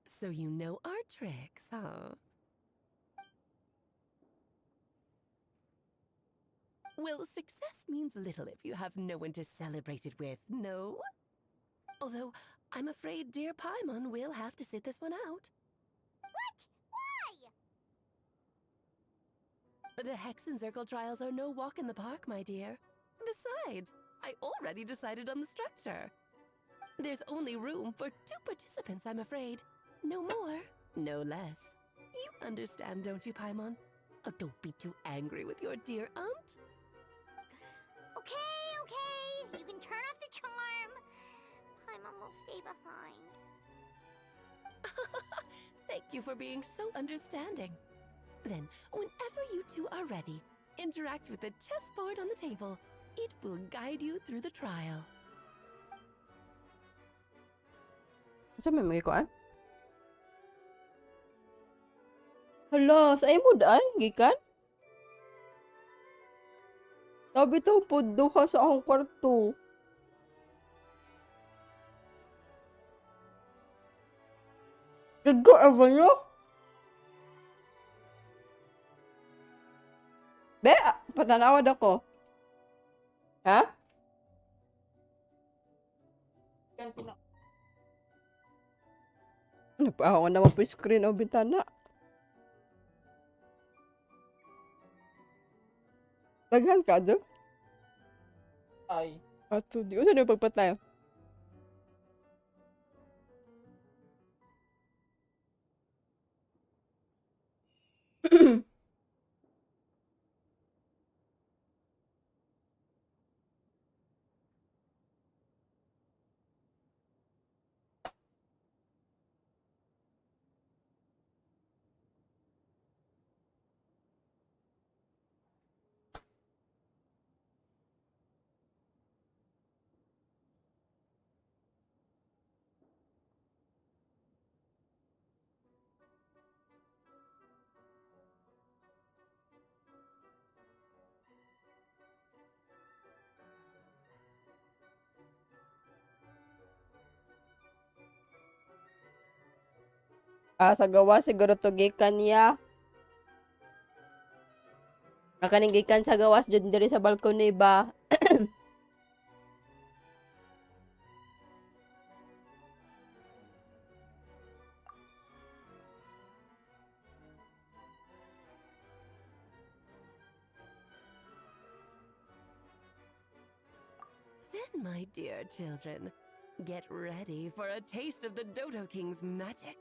So you know our tricks, huh? Well, success means little if you have no one to celebrate it with, no? Although, I'm afraid dear Paimon will have to sit this one out. What? Why? The Hexencircle trials are no walk in the park, my dear. Besides, I already decided on the structure. There's only room for 2 participants, I'm afraid. No more, no less. You understand, don't you, Paimon? Oh, don't be too angry with your dear aunt. Okay. You can turn off the charm. Paimon will stay behind. Thank you for being so understanding. Then, whenever you two are ready, interact with the chessboard on the table. It will guide you through the trial. Sa may magikuan? Hala, sa imo ay gikan? Sabi to pod duha sa akong kwarto. Digo ba nyo? Be, patanawad ako. Ha? Napahawan naman po yung screen o bintana. Daghan ka do? Ay. Ato, di ko saan yung pagpatayo. Sa gawa siguro to gikan niya. Nakaning gikan sa gawas jud diri sa balcony ba. Then, my dear children, get ready for a taste of the Dodo King's magic.